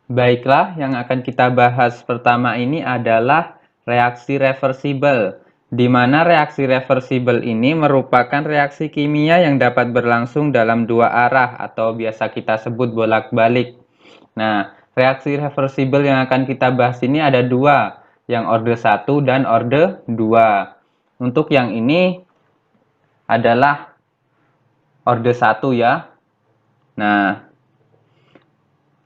Baiklah, yang akan kita bahas pertama ini adalah reaksi reversibel, di mana reaksi reversibel ini merupakan reaksi kimia yang dapat berlangsung dalam dua arah atau biasa kita sebut bolak-balik. Nah, reaksi reversibel yang akan kita bahas ini ada dua, yang orde 1 dan orde 2. Untuk yang ini adalah orde 1 ya. Nah,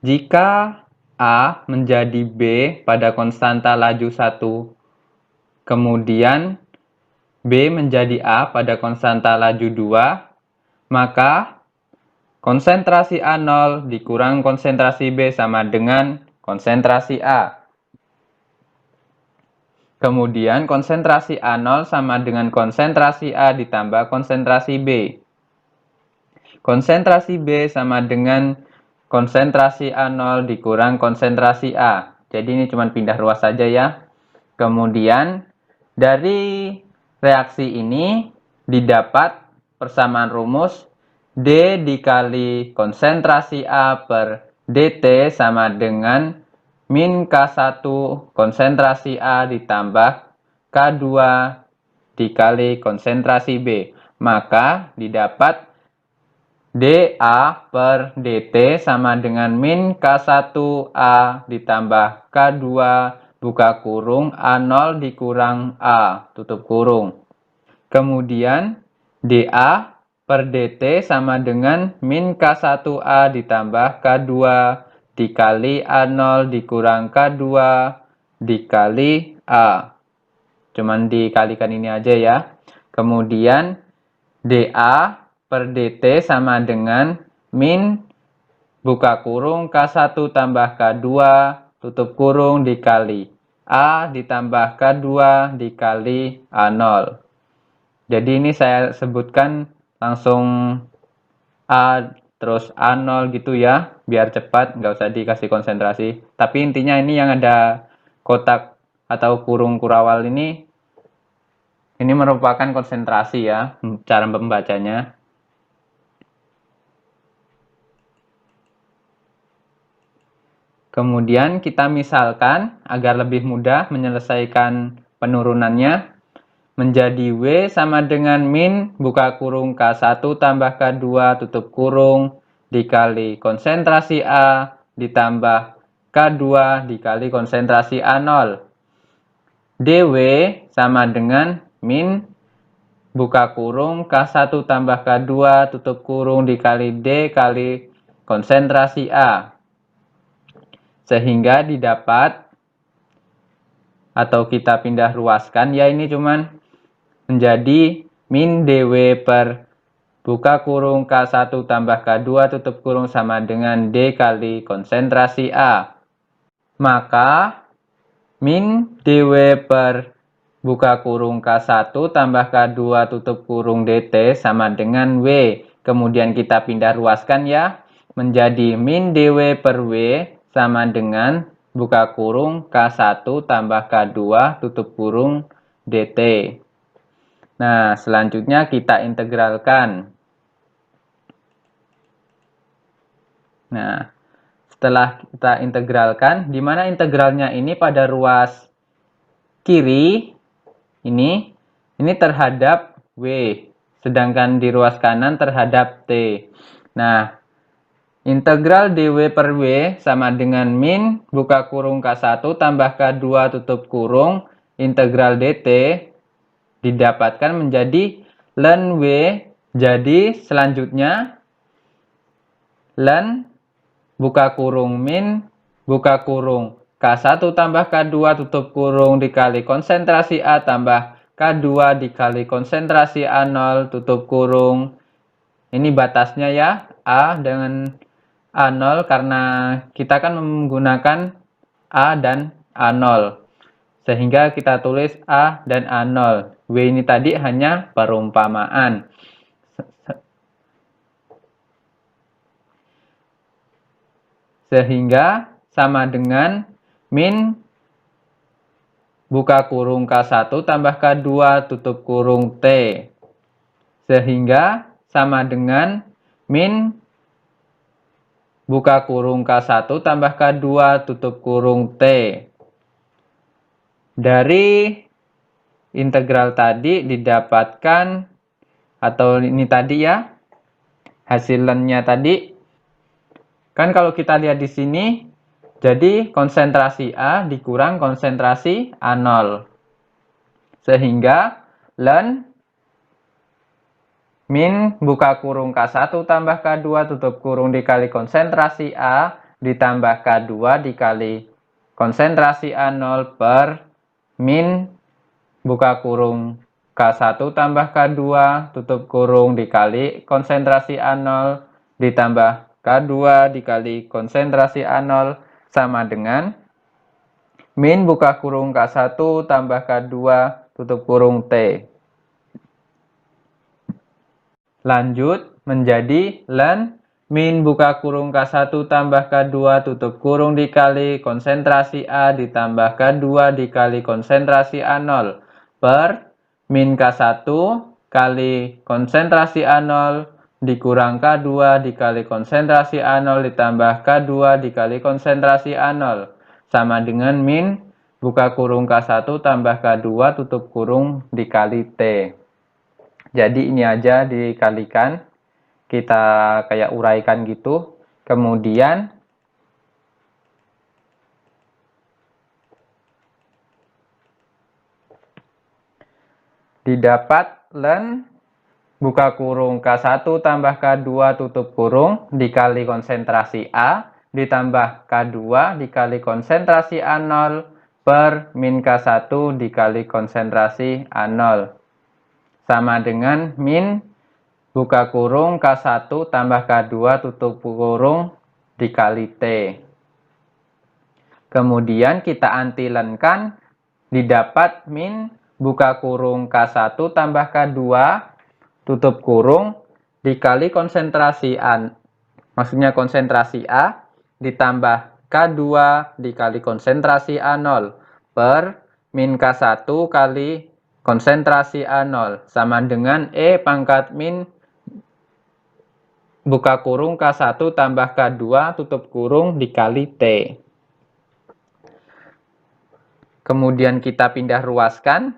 jika A menjadi B pada konstanta laju 1, kemudian B menjadi A pada konstanta laju 2, maka konsentrasi A0 dikurang konsentrasi B sama dengan konsentrasi A. Kemudian konsentrasi A0 sama dengan konsentrasi A ditambah konsentrasi B. Konsentrasi B sama dengan konsentrasi A0 dikurang konsentrasi A. Jadi ini cuma pindah ruas saja ya. Kemudian dari reaksi ini didapat persamaan rumus D dikali konsentrasi A per dt sama dengan min K1 konsentrasi A ditambah K2 dikali konsentrasi B. Maka didapat dA per dt sama dengan min K1A ditambah K2 buka kurung A0 dikurang A tutup kurung. Kemudian dA per dt sama dengan min K1A ditambah K2 dikali A0 dikurang K2 dikali A. Cuman dikalikan ini aja ya. Kemudian dA per dt sama dengan min buka kurung K1 tambah K2 tutup kurung dikali A ditambah K2 dikali A0. Jadi ini saya sebutkan langsung A terus A0 gitu ya, biar cepat, nggak usah dikasih konsentrasi. Tapi intinya ini yang ada kotak atau kurung kurawal ini merupakan konsentrasi ya, cara membacanya. Kemudian kita misalkan agar lebih mudah menyelesaikan penurunannya menjadi W sama dengan min buka kurung K1 tambah K2 tutup kurung dikali konsentrasi A ditambah K2 dikali konsentrasi A0. dW sama dengan min buka kurung K1 tambah K2 tutup kurung dikali D kali konsentrasi A. Sehingga didapat atau kita pindah ruaskan ya ini cuman menjadi min dW per buka kurung K1 tambah K2 tutup kurung sama dengan D kali konsentrasi A. Maka min dW per buka kurung K1 tambah K2 tutup kurung dt sama dengan W. Kemudian kita pindah ruaskan ya menjadi min dW per W sama dengan buka kurung K1 tambah K2 tutup kurung dt. Nah, selanjutnya kita integralkan. Nah, setelah kita integralkan, di mana integralnya ini pada ruas kiri ini terhadap W, sedangkan di ruas kanan terhadap T. Nah, integral dW per W sama dengan min buka kurung K1 tambah K2 tutup kurung integral dt didapatkan menjadi ln W. Jadi selanjutnya ln buka kurung min buka kurung K1 tambah K2 tutup kurung dikali konsentrasi A tambah K2 dikali konsentrasi A0 tutup kurung. Ini batasnya ya, A dengan A0 karena kita kan menggunakan A dan A0. Sehingga kita tulis A dan A0. W ini tadi hanya perumpamaan. Sehingga sama dengan min buka kurung K1 tambah K2 tutup kurung T. Sehingga sama dengan min buka kurung K1 tambah K2 tutup kurung T. Dari integral tadi didapatkan, atau ini tadi ya, hasilnya tadi. Kan kalau kita lihat di sini, jadi konsentrasi A dikurang konsentrasi A0. Sehingga ln min buka kurung K1 tambah K2 tutup kurung dikali konsentrasi A ditambah K2 dikali konsentrasi A0 per min buka kurung K1 tambah K2 tutup kurung dikali konsentrasi A0 ditambah K2 dikali konsentrasi A0 sama dengan min buka kurung K1 tambah K2 tutup kurung T. Lanjut menjadi ln min buka kurung K1 tambah K2 tutup kurung dikali konsentrasi A ditambah K2 dikali konsentrasi A0 per min K1 kali konsentrasi A0 dikurang K2 dikali konsentrasi A0 ditambah K2 dikali konsentrasi A0 sama dengan min buka kurung K1 tambah K2 tutup kurung dikali T. Jadi ini aja dikalikan, kita kayak uraikan gitu. Kemudian didapat ln buka kurung K1 tambah K2 tutup kurung dikali konsentrasi A ditambah K2 dikali konsentrasi A0 per min K1 dikali konsentrasi A0 sama dengan min buka kurung K1 tambah K2 tutup kurung dikali T. Kemudian kita antilenkan, didapat min buka kurung K1 tambah K2 tutup kurung dikali konsentrasi A, maksudnya konsentrasi A ditambah K2 dikali konsentrasi A0 per min K1 kali konsentrasi A0 sama dengan E pangkat min buka kurung K1 tambah K2 tutup kurung dikali T. Kemudian kita pindah ruaskan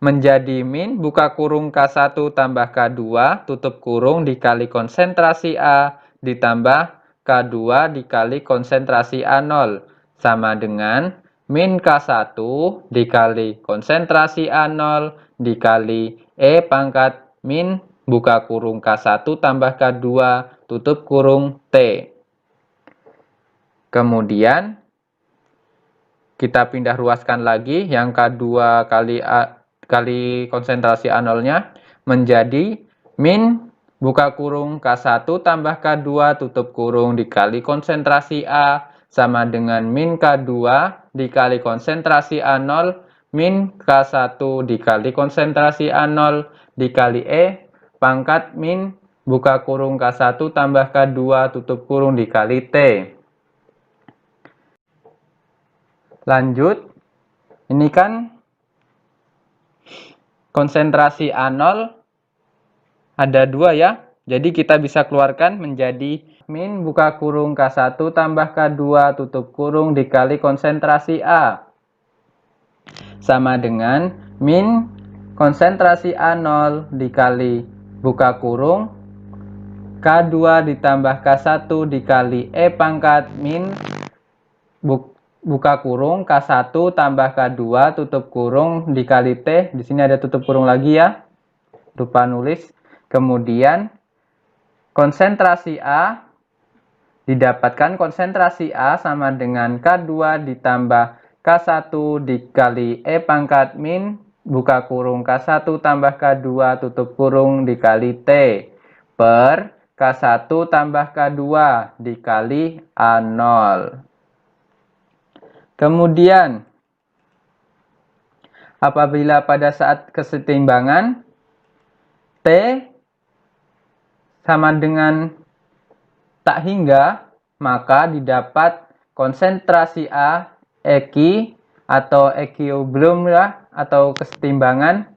menjadi min buka kurung K1 tambah K2 tutup kurung dikali konsentrasi A ditambah K2 dikali konsentrasi A0 sama dengan min K1 dikali konsentrasi A0 dikali E pangkat min buka kurung K1 tambah K2 tutup kurung T. Kemudian kita pindah ruaskan lagi yang K2 kali konsentrasi A0-nya menjadi min buka kurung K1 tambah K2 tutup kurung dikali konsentrasi A sama dengan min K2 dikali konsentrasi A0 min K1 dikali konsentrasi A0 dikali E pangkat min buka kurung K1 tambah K2 tutup kurung dikali T. Lanjut, ini kan konsentrasi A0 ada 2 ya. Jadi kita bisa keluarkan menjadi min buka kurung K1 tambah K2 tutup kurung dikali konsentrasi A. Sama dengan min konsentrasi A0 dikali buka kurung K2 ditambah K1 dikali E pangkat min buka kurung K1 tambah K2 tutup kurung dikali T. Di sini ada tutup kurung lagi ya. Lupa nulis. Kemudian konsentrasi A didapatkan konsentrasi A sama dengan K2 ditambah K1 dikali E pangkat min buka kurung K1 tambah K2 tutup kurung dikali T per K1 tambah K2 dikali A0. Kemudian, apabila pada saat kesetimbangan T sama dengan tak hingga, maka didapat konsentrasi A eki atau equilibrium atau kesetimbangan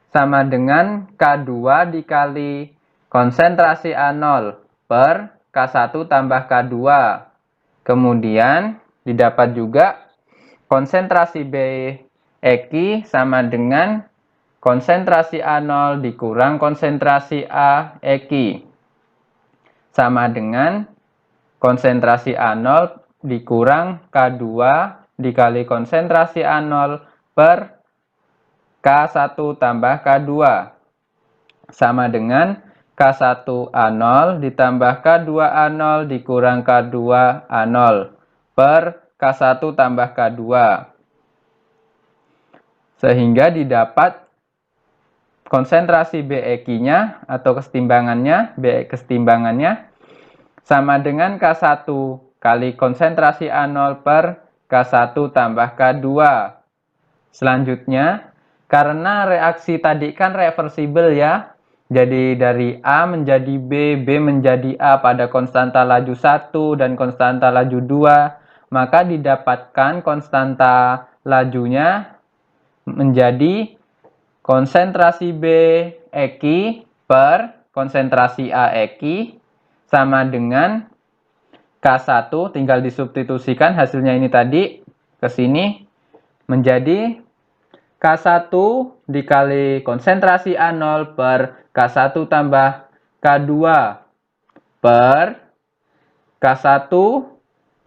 sama dengan K2 dikali konsentrasi A0 per K1 tambah K2. Kemudian didapat juga konsentrasi B eki sama dengan konsentrasi A0 dikurang konsentrasi A eki sama dengan konsentrasi A0 dikurang K2 dikali konsentrasi A0 per K1 tambah K2 sama dengan K1 A0 ditambah K2 A0 dikurang K2 A0 per K1 tambah K2. Sehingga didapat konsentrasi BEK-nya atau kesetimbangannya, kesetimbangannya sama dengan K1 kali konsentrasi A0 per K1 tambah K2. Selanjutnya, karena reaksi tadi kan reversibel ya, jadi dari A menjadi B, B menjadi A pada konstanta laju 1 dan konstanta laju 2, maka didapatkan konstanta lajunya menjadi konsentrasi B eki per konsentrasi A eki sama dengan K1, tinggal disubstitusikan hasilnya ini tadi ke sini menjadi K1 dikali konsentrasi A0 per K1 tambah K2 per K1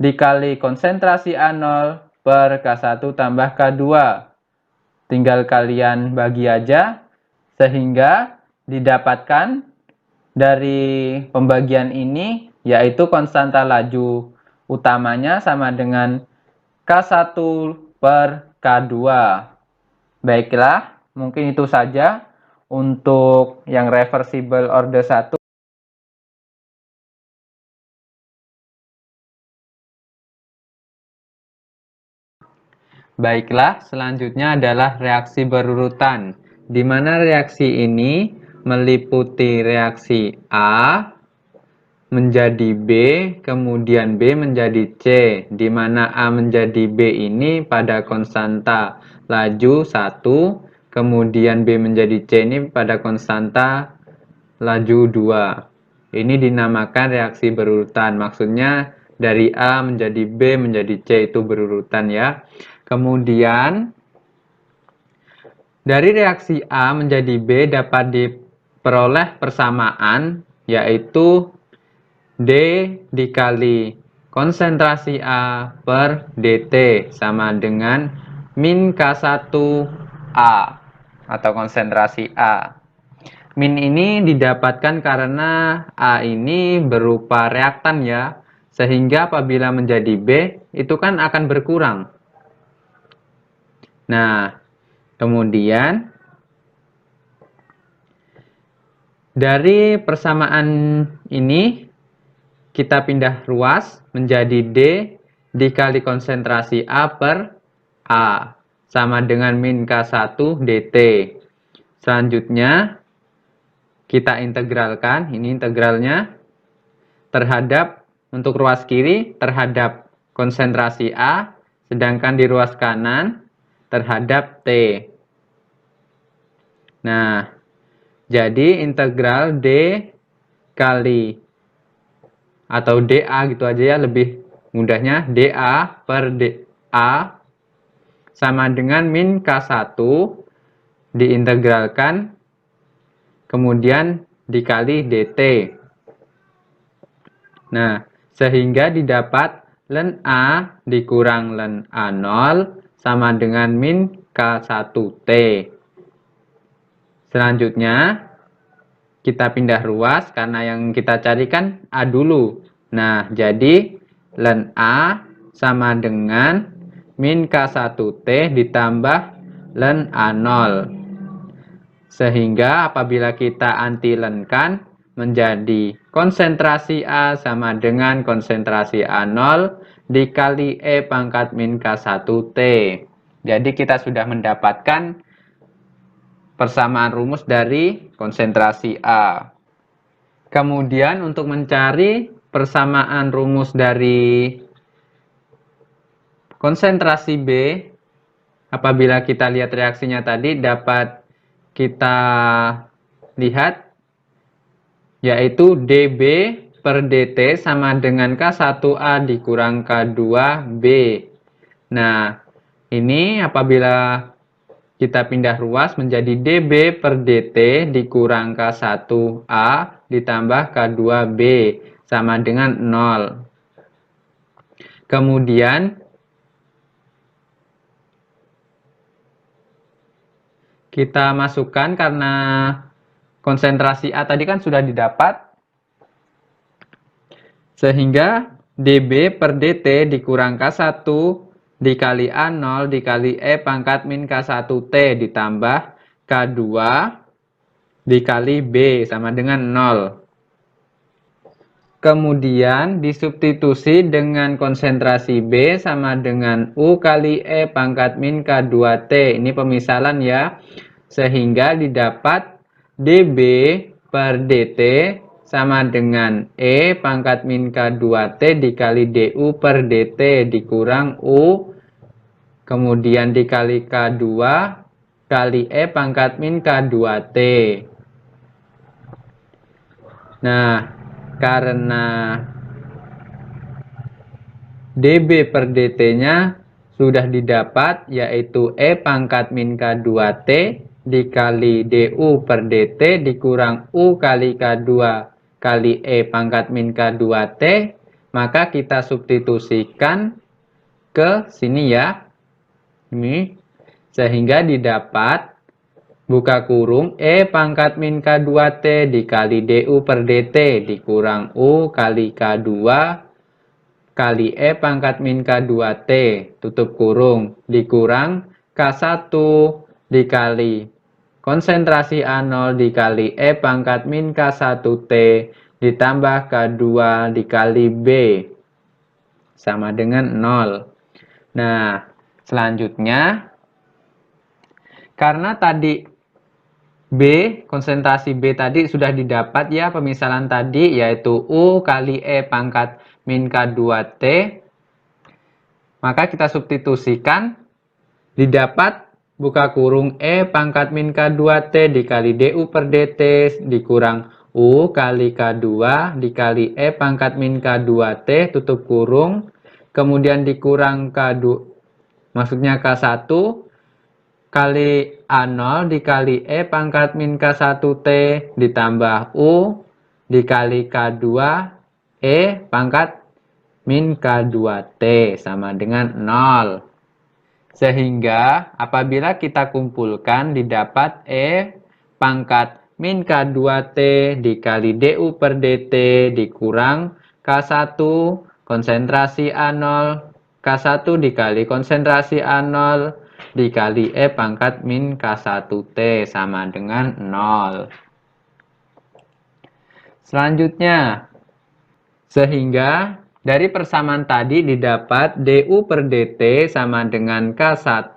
dikali konsentrasi A0 per K1 tambah K2. Tinggal kalian bagi aja sehingga didapatkan dari pembagian ini yaitu konstanta laju utamanya sama dengan K1 per K2. Baiklah, mungkin itu saja untuk yang reversible order 1. Baiklah, selanjutnya adalah reaksi berurutan, di mana reaksi ini meliputi reaksi A menjadi B, kemudian B menjadi C, di mana A menjadi B ini pada konstanta laju 1, kemudian B menjadi C ini pada konstanta laju 2. Ini dinamakan reaksi berurutan, maksudnya dari A menjadi B menjadi C itu berurutan ya. Kemudian dari reaksi A menjadi B dapat diperoleh persamaan yaitu D dikali konsentrasi A per DT sama dengan min K1A atau konsentrasi A. Min ini didapatkan karena A ini berupa reaktan ya, sehingga apabila menjadi B itu kan akan berkurang. Nah, kemudian dari persamaan ini kita pindah ruas menjadi D dikali konsentrasi A per A sama dengan min K1 DT. Selanjutnya kita integralkan, ini integralnya terhadap untuk ruas kiri terhadap konsentrasi A, sedangkan di ruas kanan terhadap T. Nah, jadi integral D kali atau dA gitu aja ya, lebih mudahnya dA per dA sama dengan min K1 diintegralkan kemudian dikali dt. Nah, sehingga didapat ln A dikurang ln A0 sama dengan min K1T. Selanjutnya kita pindah ruas karena yang kita carikan A dulu. Nah, jadi ln A sama dengan min K1T ditambah ln A0. Sehingga apabila kita antilenkan menjadi konsentrasi A sama dengan konsentrasi A0 dikali E pangkat min K1T. Jadi kita sudah mendapatkan persamaan rumus dari konsentrasi A. Kemudian untuk mencari persamaan rumus dari konsentrasi B, apabila kita lihat reaksinya tadi dapat kita lihat yaitu dB per dt sama dengan K1A dikurang K2B. Nah, ini apabila kita pindah ruas menjadi dB per dt dikurang K1A ditambah K2B sama dengan 0. Kemudian kita masukkan karena konsentrasi A tadi kan sudah didapat, sehingga dB per dt dikurang K1 dikali A0 dikali E pangkat min K1T ditambah K2 dikali B sama dengan 0. Kemudian disubstitusi dengan konsentrasi B sama dengan U kali E pangkat min K2T. Ini pemisalan ya. Sehingga didapat dB per dt sama dengan E pangkat min K2T dikali du per dt dikurang U. Kemudian dikali K2 kali E pangkat min K2T. Nah, karena dB per dt-nya sudah didapat yaitu E pangkat min K2T dikali du per dt dikurang U kali K2 kali E pangkat min K2T, maka kita substitusikan ke sini ya. Ini sehingga didapat buka kurung E pangkat min K2T dikali du per dt dikurang U kali K2 kali E pangkat min K2T tutup kurung dikurang K1 dikali konsentrasi A0 dikali E pangkat min K1T ditambah K2 dikali B sama dengan 0. Nah, selanjutnya karena tadi B, konsentrasi B tadi sudah didapat ya pemisalan tadi yaitu U kali E pangkat min K2T, maka kita substitusikan didapat buka kurung E pangkat min K2T dikali du per dt dikurang U kali K2 dikali E pangkat min K2T tutup kurung, kemudian dikurang K2 maksudnya K1 kali A0 dikali E pangkat min K1T ditambah U dikali K2 E pangkat min K2T sama dengan 0. Sehingga apabila kita kumpulkan didapat E pangkat min K2T dikali du per dt dikurang K1 konsentrasi A0 K1 dikali konsentrasi A0 dikali E pangkat min K1T sama dengan 0. Selanjutnya, sehingga dari persamaan tadi didapat du per dt sama dengan K1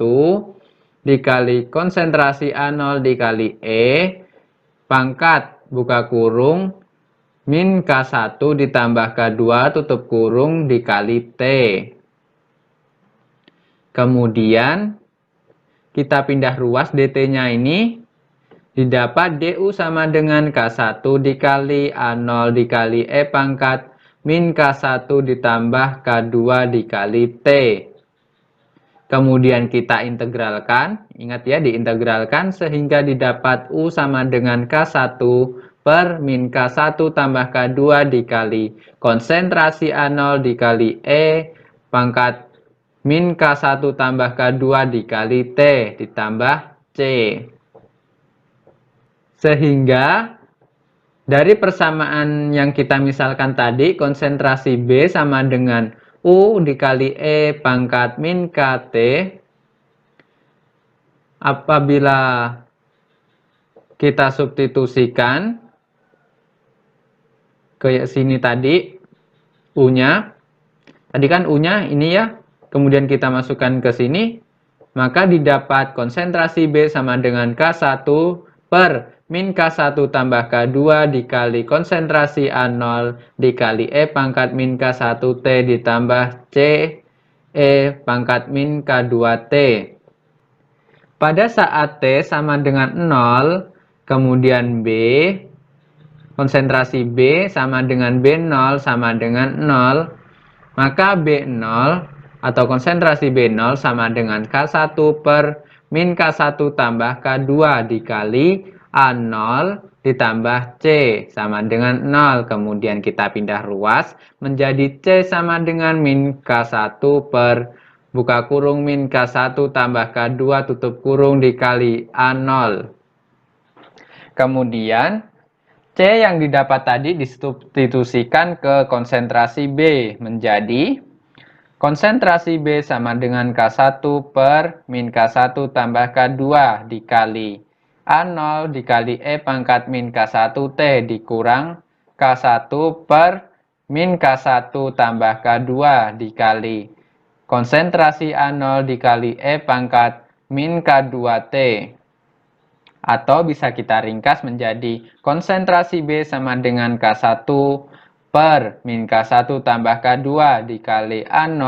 dikali konsentrasi A0 dikali E pangkat buka kurung min K1 ditambah K2 tutup kurung dikali T. Kemudian kita pindah ruas dt-nya ini didapat du sama dengan K1 dikali A0 dikali E pangkat min K1 ditambah K2 dikali T. Kemudian kita integralkan, ingat ya diintegralkan sehingga didapat U sama dengan K1 per min K1 tambah K2 dikali konsentrasi A0 dikali E pangkat min K1 tambah K2 dikali T ditambah C. Sehingga dari persamaan yang kita misalkan tadi konsentrasi B sama dengan U dikali E pangkat min KT apabila kita substitusikan ke sini tadi U-nya, tadi kan U-nya ini ya, kemudian kita masukkan ke sini, maka didapat konsentrasi B sama dengan K1 per min K1 tambah K2 dikali konsentrasi A0 dikali E pangkat min K1 T ditambah C E pangkat min K2 T. Pada saat T sama dengan 0, kemudian B, konsentrasi B sama dengan B0 sama dengan 0, maka B0 atau konsentrasi B0 sama dengan K1 per min K1 tambah K2 dikali A0 ditambah C sama dengan 0. Kemudian kita pindah ruas menjadi C sama dengan min K1 per buka kurung min K1 tambah K2 tutup kurung dikali A0. Kemudian C yang didapat tadi disubstitusikan ke konsentrasi B menjadi konsentrasi B sama dengan K1 per min K1 tambah K2 dikali A0 dikali E pangkat min K1 T dikurang K1 per min K1 tambah K2 dikali konsentrasi A0 dikali E pangkat min K2 T. Atau bisa kita ringkas menjadi konsentrasi B sama dengan K1 per min K1 tambah K2 dikali A0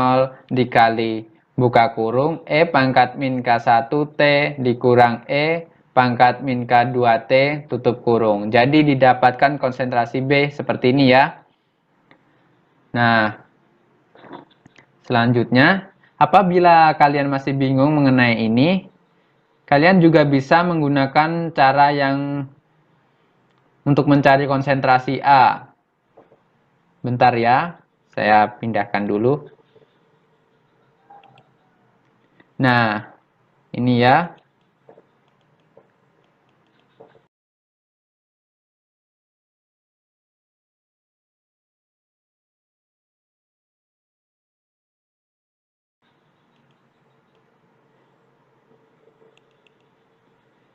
dikali buka kurung E pangkat min K1 T dikurang E pangkat min K2 T tutup kurung. Jadi didapatkan konsentrasi B seperti ini ya. Nah, selanjutnya apabila kalian masih bingung mengenai ini, kalian juga bisa menggunakan cara yang untuk mencari konsentrasi A. Bentar ya, saya pindahkan dulu. Nah, ini ya.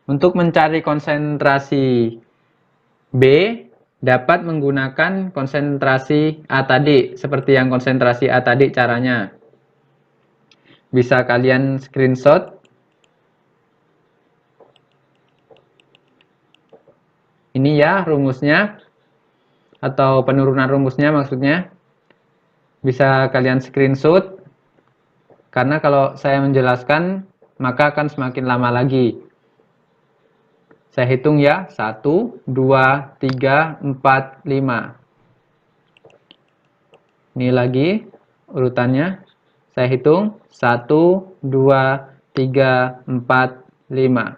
Untuk mencari konsentrasi B, dapat menggunakan konsentrasi A tadi, seperti yang konsentrasi A tadi caranya. Bisa kalian screenshot. Ini ya rumusnya, atau penurunan rumusnya maksudnya. Bisa kalian screenshot, karena kalau saya menjelaskan, maka akan semakin lama lagi. Saya hitung ya, 1, 2, 3, 4, 5. Ini lagi urutannya. Saya hitung 1, 2, 3, 4, 5.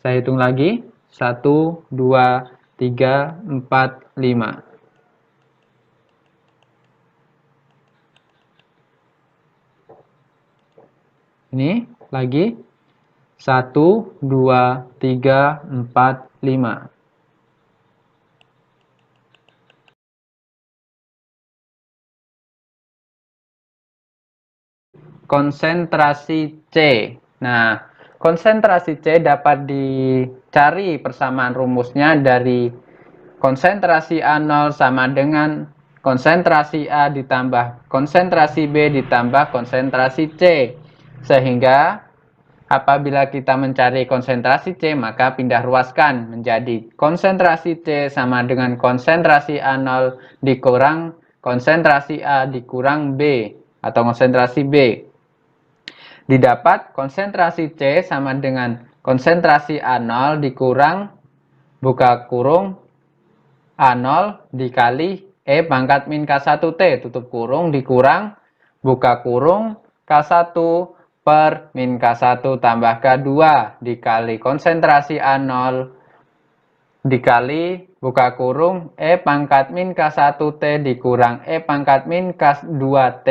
Saya hitung lagi 1, 2, 3, 4, 5. Ini lagi 1, 2, 3, 4, 5. Konsentrasi C. Nah, konsentrasi C dapat dicari persamaan rumusnya dari konsentrasi A0 sama dengan konsentrasi A ditambah konsentrasi B ditambah konsentrasi C. Sehingga apabila kita mencari konsentrasi C, maka pindah ruaskan menjadi konsentrasi C sama dengan konsentrasi A0 dikurang konsentrasi A dikurang B atau konsentrasi B. Didapat konsentrasi C sama dengan konsentrasi A0 dikurang buka kurung A0 dikali E pangkat min K1 T tutup kurung dikurang buka kurung K1 per min K1 tambah K2 dikali konsentrasi A0 dikali buka kurung E pangkat min K1 T dikurang E pangkat min K2 T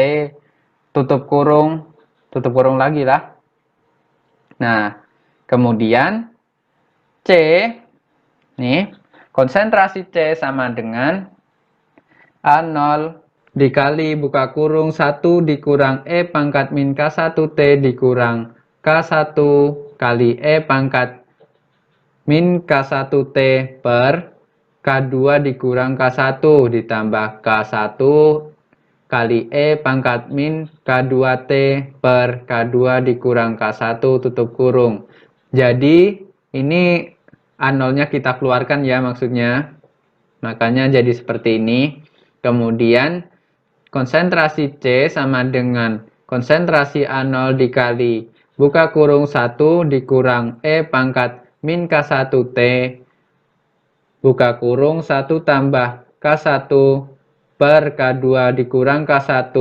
tutup kurung lagi lah. Nah, kemudian C nih, konsentrasi C sama dengan A0 dikali buka kurung 1 dikurang E pangkat min K1 T dikurang K1 kali E pangkat min K1 T per K2 dikurang K1 ditambah K1 kali E pangkat min K2 T per K2 dikurang K1 tutup kurung. Jadi ini A0-nya kita keluarkan ya maksudnya. Makanya jadi seperti ini. Kemudian konsentrasi C sama dengan konsentrasi A0 dikali buka kurung 1 dikurang E pangkat min K1 T buka kurung 1 tambah K1 per K2 dikurang K1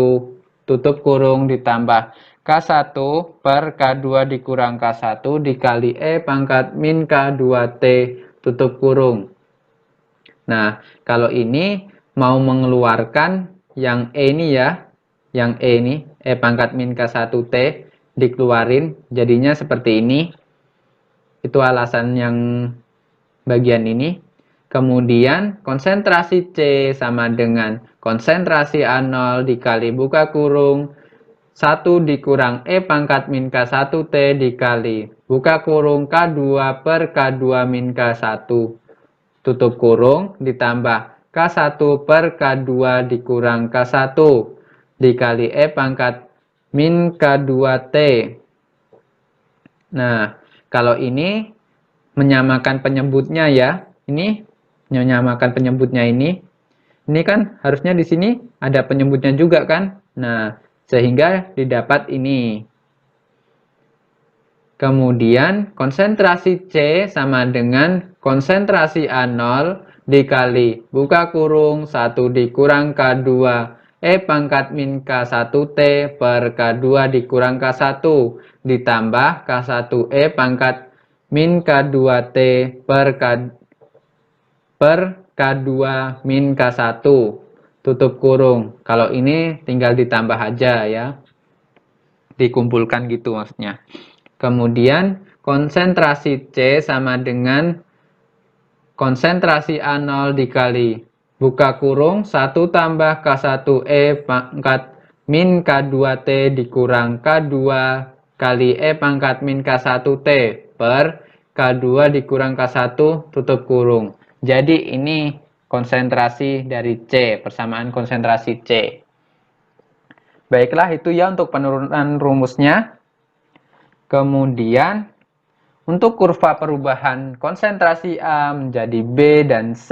tutup kurung ditambah K1 per K2 dikurang K1 dikali E pangkat min K2 T tutup kurung. Nah, kalau ini mau mengeluarkan yang E ini ya, yang E ini, E pangkat min K1 T dikeluarin, jadinya seperti ini. Itu alasan yang bagian ini. Kemudian konsentrasi C sama dengan konsentrasi A0 dikali buka kurung 1 dikurang E pangkat min K1 T dikali buka kurung K2 per K2 min K1 tutup kurung ditambah K1 per K2 dikurang K1 dikali E pangkat min K2T. Nah, kalau ini menyamakan penyebutnya ya. Ini menyamakan penyebutnya ini. Ini kan harusnya di sini ada penyebutnya juga kan. Nah, sehingga didapat ini. Kemudian konsentrasi C sama dengan konsentrasi A0 dikali buka kurung 1 dikurang K2 E pangkat min K1 T per K2 dikurang K1 ditambah K1 E pangkat min K2 T per K2 min K1 tutup kurung. Kalau ini tinggal ditambah aja ya, dikumpulkan gitu maksudnya. Kemudian konsentrasi C sama dengan konsentrasi A0 dikali buka kurung 1 tambah K1 E pangkat min K2 T dikurang K2 kali E pangkat min K1 T per K2 dikurang K1 tutup kurung. Jadi ini konsentrasi dari C, persamaan konsentrasi C. Baiklah, itu ya untuk penurunan rumusnya. Kemudian untuk kurva perubahan konsentrasi A menjadi B dan C,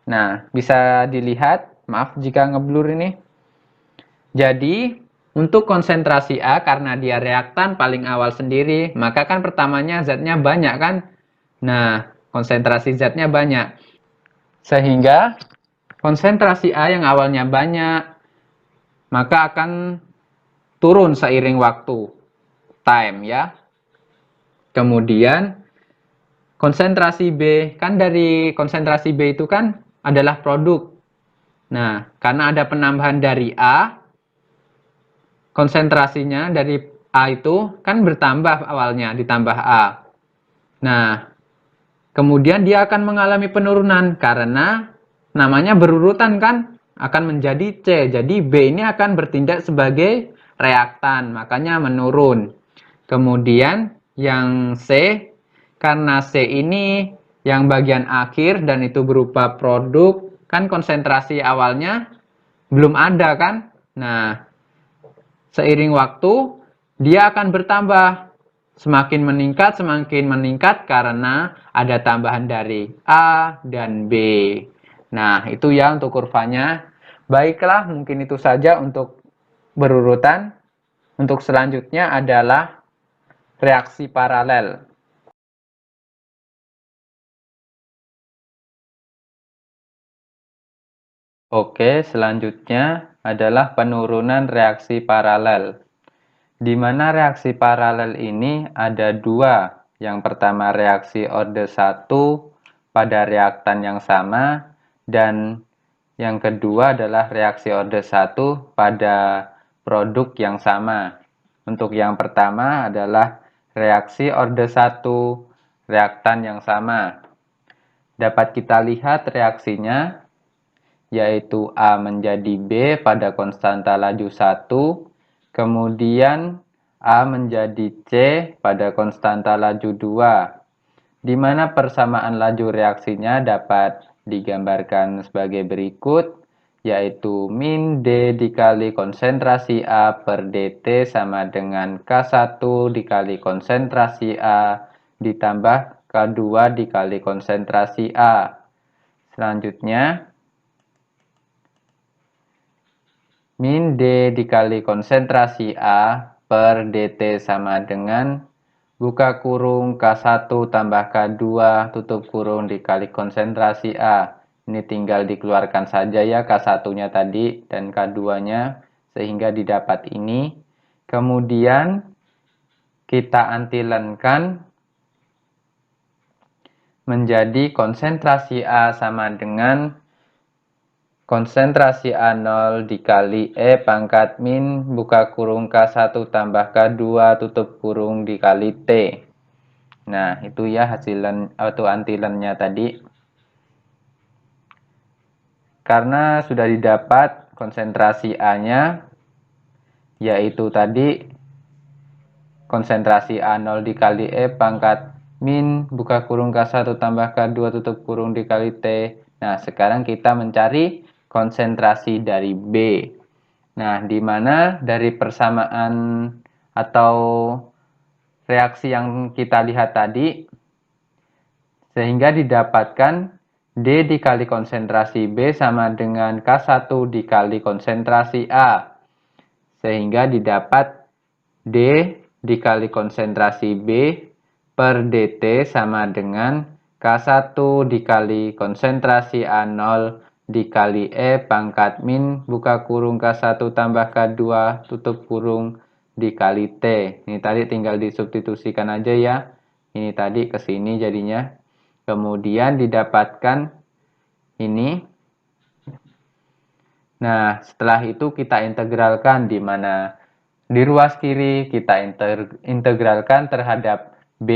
nah bisa dilihat, maaf jika ngeblur ini. Jadi untuk konsentrasi A karena dia reaktan paling awal sendiri, maka kan pertamanya zat-nya banyak kan. Nah, konsentrasi zat-nya banyak. Sehingga konsentrasi A yang awalnya banyak, maka akan turun seiring waktu, time ya. Kemudian konsentrasi B, kan dari konsentrasi B itu kan adalah produk. Nah, karena ada penambahan dari A, konsentrasinya dari A itu kan bertambah awalnya, ditambah A. Nah, kemudian dia akan mengalami penurunan karena namanya berurutan kan, akan menjadi C. Jadi B ini akan bertindak sebagai reaktan, makanya menurun. Kemudian yang C, karena C ini yang bagian akhir dan itu berupa produk, kan konsentrasi awalnya belum ada kan. Nah, seiring waktu dia akan bertambah, semakin meningkat karena ada tambahan dari A dan B. Nah, itu ya untuk kurvanya. Baiklah, mungkin itu saja untuk berurutan. Untuk selanjutnya adalah reaksi paralel. Oke, selanjutnya adalah penurunan reaksi paralel. Di mana reaksi paralel ini ada dua. Yang pertama reaksi orde 1 pada reaktan yang sama, dan yang kedua adalah reaksi orde 1 pada produk yang sama. Untuk yang pertama adalah reaksi orde 1 reaktan yang sama. Dapat kita lihat reaksinya. yaitu A menjadi B pada konstanta laju 1, kemudian A menjadi C pada konstanta laju 2, di mana persamaan laju reaksinya dapat digambarkan sebagai berikut, yaitu min D dikali konsentrasi A per dt sama dengan K1 dikali konsentrasi A ditambah K2 dikali konsentrasi A. Selanjutnya, min D dikali konsentrasi A per dt sama dengan buka kurung K1 tambah K2 tutup kurung dikali konsentrasi A. Ini tinggal dikeluarkan saja ya K1-nya tadi dan K2-nya sehingga didapat ini. Kemudian kita antilenkan menjadi konsentrasi A sama dengan konsentrasi A0 dikali E pangkat min buka kurung K1 tambah K2 tutup kurung dikali T. Nah, itu ya hasilan atau antilennya tadi. Karena sudah didapat konsentrasi A-nya, yaitu tadi konsentrasi A0 dikali E pangkat min buka kurung K1 tambah K2 tutup kurung dikali T. Nah, sekarang kita mencari konsentrasi dari B. Nah, di mana dari persamaan atau reaksi yang kita lihat tadi, sehingga didapatkan D dikali konsentrasi B sama dengan K1 dikali konsentrasi A. Sehingga didapat D dikali konsentrasi B per dt sama dengan K1 dikali konsentrasi A0 dikali E pangkat min buka kurung K1 tambah K2 tutup kurung dikali T. Ini tadi tinggal disubstitusikan aja ya. Ini tadi ke sini jadinya. Kemudian didapatkan ini. Nah, setelah itu kita integralkan, di mana di ruas kiri kita integralkan terhadap B,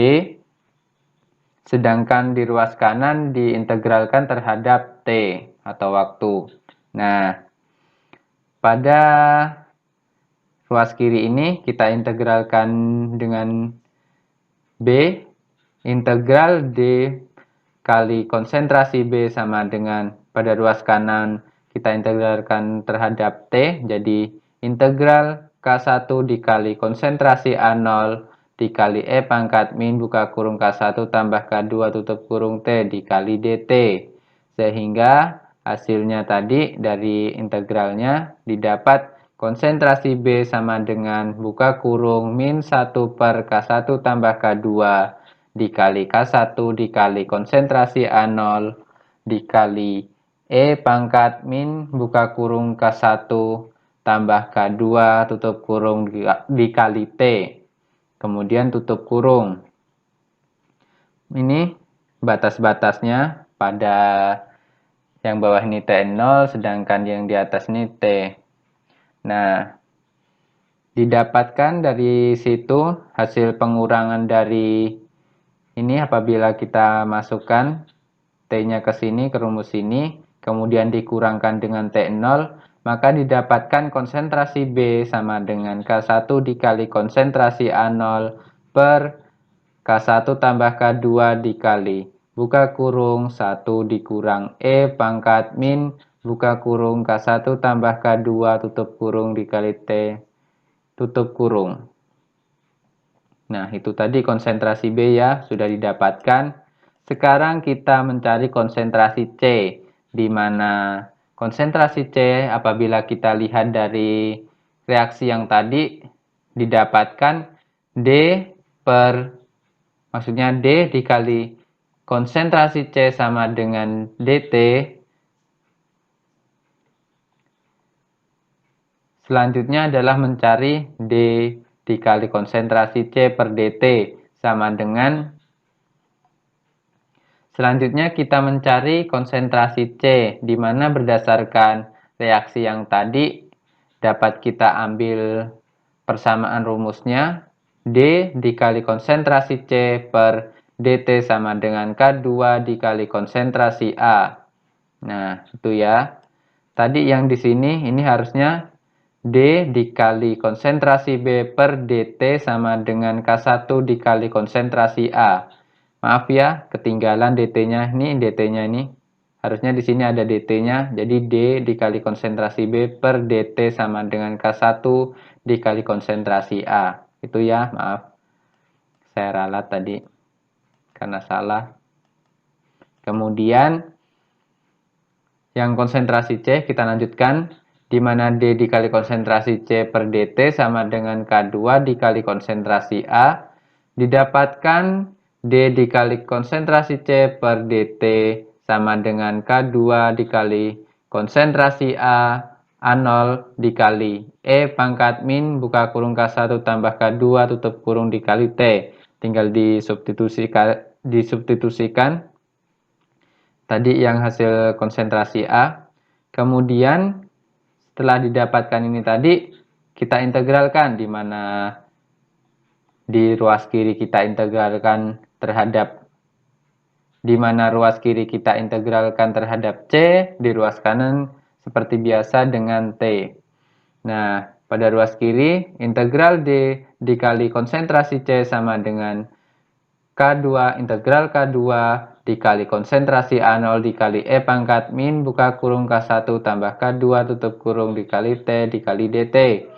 sedangkan di ruas kanan diintegralkan terhadap T atau waktu. Nah, pada ruas kiri ini kita integralkan dengan B, integral D kali konsentrasi B sama dengan pada ruas kanan kita integralkan terhadap T, jadi integral K1 dikali konsentrasi A0 dikali E pangkat min buka kurung K1 tambah K2 tutup kurung T dikali dt. Sehingga hasilnya tadi dari integralnya didapat konsentrasi B sama dengan buka kurung min 1 per K1 tambah K2 dikali K1 dikali konsentrasi A0 dikali E pangkat min buka kurung K1 tambah K2 tutup kurung dikali T. Kemudian tutup kurung. Ini batas-batasnya, pada yang bawah ini T0 sedangkan yang di atas ini T. Nah, didapatkan dari situ hasil pengurangan dari ini apabila kita masukkan T-nya ke sini, ke rumus ini, kemudian dikurangkan dengan T0, maka didapatkan konsentrasi B sama dengan K1 dikali konsentrasi A0 per K1 tambah K2 dikali buka kurung 1 dikurang E pangkat min buka kurung K1 tambah K2 tutup kurung dikali T tutup kurung. Nah, itu tadi konsentrasi B ya, sudah didapatkan. Sekarang kita mencari konsentrasi C, di mana konsentrasi C apabila kita lihat dari reaksi yang tadi didapatkan D dikali konsentrasi C sama dengan dt. Selanjutnya adalah mencari D dikali konsentrasi C per dt sama dengan, selanjutnya kita mencari konsentrasi C, di mana berdasarkan reaksi yang tadi dapat kita ambil persamaan rumusnya D dikali konsentrasi C per dt sama dengan K2 dikali konsentrasi A. Nah, itu ya. tadi yang di sini ini harusnya D dikali konsentrasi B per dt sama dengan K1 dikali konsentrasi A. Maaf ya, ketinggalan dt-nya. Ini dt-nya ini. Harusnya di sini ada dt-nya. Jadi D dikali konsentrasi B per dt sama dengan K1 dikali konsentrasi A. Itu ya, maaf. Saya ralat tadi karena salah. Kemudian yang konsentrasi C kita lanjutkan, di mana D dikali konsentrasi C per dt sama dengan K2 dikali konsentrasi A, didapatkan D dikali konsentrasi C per dt sama dengan K2 dikali konsentrasi A, A0 dikali E pangkat min buka kurung K1 tambah K2 tutup kurung dikali T. Tinggal disubstitusikan tadi yang hasil konsentrasi A. Kemudian setelah didapatkan ini tadi, kita integralkan, di mana di ruas kiri kita integralkan terhadap C, di ruas kanan seperti biasa dengan T. Nah, pada ruas kiri, integral D dikali konsentrasi C sama dengan K2 integral K2 dikali konsentrasi A0 dikali E pangkat min buka kurung K1 tambah K2 tutup kurung dikali T dikali dt.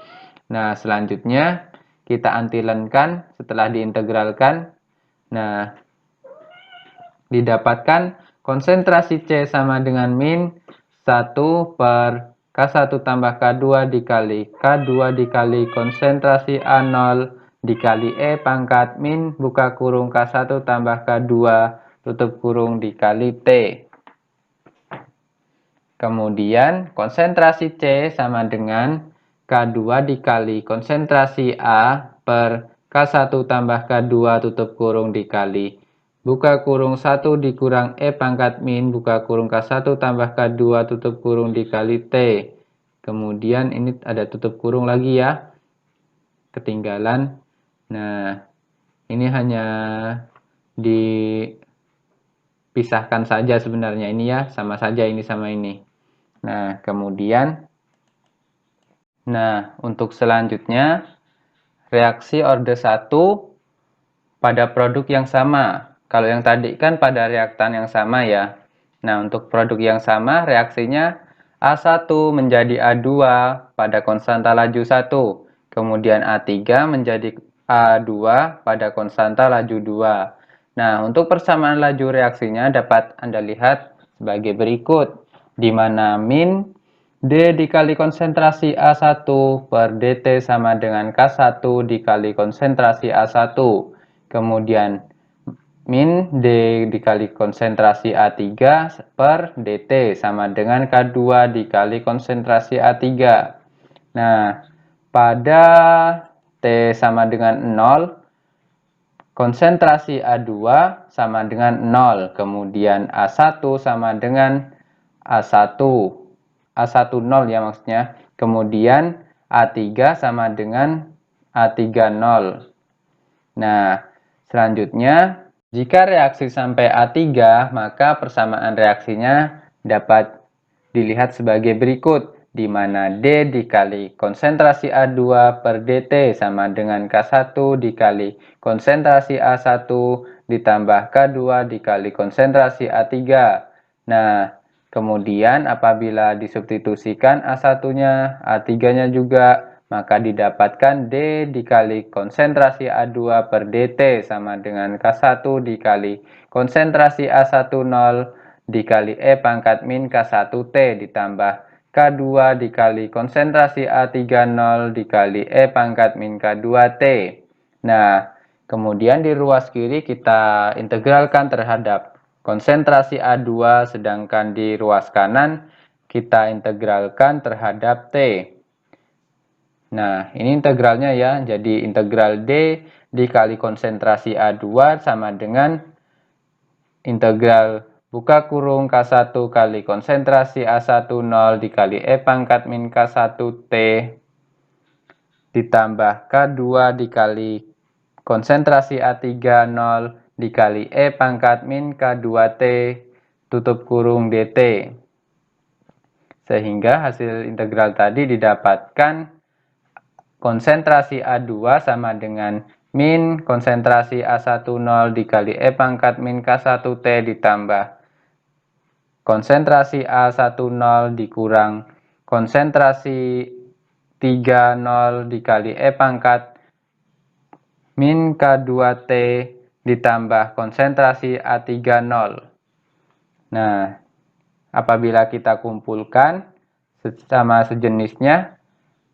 Nah, selanjutnya kita antilenkan setelah diintegralkan. Nah, didapatkan konsentrasi C sama dengan min 1 per K1 tambah K2 dikali K2 dikali konsentrasi A0 dikali E pangkat min buka kurung K1 tambah K2 tutup kurung dikali T. Kemudian konsentrasi C sama dengan K2 dikali konsentrasi A per K1 tambah K2 tutup kurung dikali buka kurung 1 dikurang E pangkat min buka kurung K1 tambah K2 tutup kurung dikali T. Kemudian ini ada tutup kurung lagi ya, ketinggalan. Nah, ini hanya dipisahkan saja sebenarnya ini ya, sama saja ini sama ini. Nah, kemudian untuk selanjutnya reaksi orde 1 pada produk yang sama. Kalau yang tadi kan pada reaktan yang sama ya. Nah, untuk produk yang sama reaksinya A1 menjadi A2 pada konstanta laju 1. Kemudian A3 menjadi A2 pada konstanta laju 2. Nah, untuk persamaan laju reaksinya dapat Anda lihat sebagai berikut, di mana min D dikali konsentrasi A1 per dt sama dengan K1 dikali konsentrasi A1. Kemudian min D dikali konsentrasi A3 per dt sama dengan K2 dikali konsentrasi A3. Nah, pada T sama dengan 0, konsentrasi A2 sama dengan 0. Kemudian A1 sama dengan A1. A1 0 ya maksudnya. Kemudian A3 sama dengan A3 0. Nah, selanjutnya jika reaksi sampai A3, maka persamaan reaksinya dapat dilihat sebagai berikut, di mana D dikali konsentrasi A2 per dt sama dengan K1 dikali konsentrasi A1 ditambah K2 dikali konsentrasi A3. Nah, kemudian apabila disubstitusikan A1-nya, A3-nya juga, maka didapatkan D dikali konsentrasi A2 per dt sama dengan K1 dikali konsentrasi A10 dikali E pangkat min K1T ditambah K2 dikali konsentrasi A30 dikali E pangkat min K2T. Nah, kemudian di ruas kiri kita integralkan terhadap konsentrasi A2, sedangkan di ruas kanan kita integralkan terhadap T. Nah, ini integralnya ya, jadi integral D dikali konsentrasi A2 sama dengan integral buka kurung K1 kali konsentrasi A10 dikali E pangkat min K1T ditambah K2 dikali konsentrasi A30 dikali E pangkat min K2T tutup kurung dt. Sehingga hasil integral tadi didapatkan konsentrasi A2 sama dengan min konsentrasi A10 dikali E pangkat min K1T ditambah konsentrasi A10 dikurang konsentrasi 30 dikali E pangkat min K2T ditambah konsentrasi A30. Nah, apabila kita kumpulkan sama sejenisnya,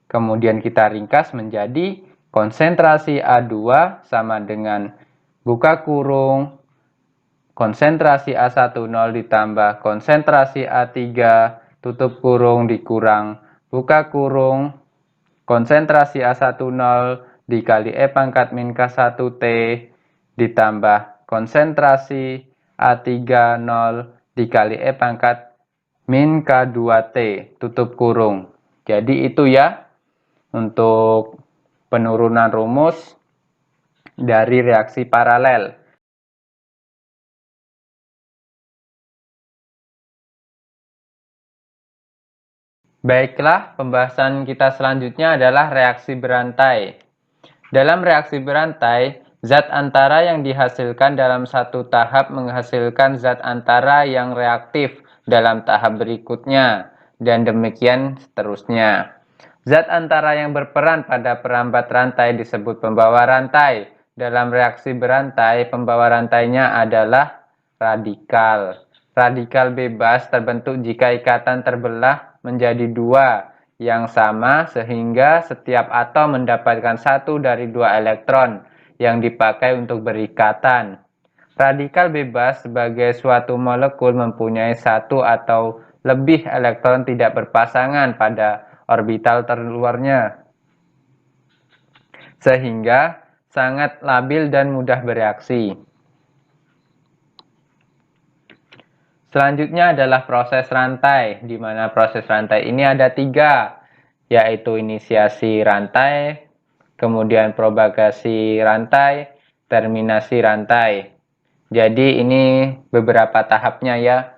kemudian kita ringkas menjadi konsentrasi A2 sama dengan buka kurung konsentrasi A10 ditambah konsentrasi A3 tutup kurung dikurang buka kurung konsentrasi A10 dikali E pangkat min K1T ditambah konsentrasi A30 dikali E pangkat min K2T tutup kurung. Jadi itu ya untuk penurunan rumus dari reaksi paralel. Baiklah, pembahasan kita selanjutnya adalah reaksi berantai. Dalam reaksi berantai, zat antara yang dihasilkan dalam satu tahap menghasilkan zat antara yang reaktif dalam tahap berikutnya, dan demikian seterusnya. Zat antara yang berperan pada perambat rantai disebut pembawa rantai. Dalam reaksi berantai, pembawa rantainya adalah radikal. Radikal bebas terbentuk jika ikatan terbelah menjadi dua yang sama sehingga setiap atom mendapatkan satu dari dua elektron yang dipakai untuk berikatan. Radikal bebas sebagai suatu molekul mempunyai satu atau lebih elektron tidak berpasangan pada orbital terluarnya, sehingga sangat labil dan mudah bereaksi. Selanjutnya adalah proses rantai, di mana proses rantai ini ada tiga, yaitu inisiasi rantai, kemudian propagasi rantai, terminasi rantai. Jadi ini beberapa tahapnya ya.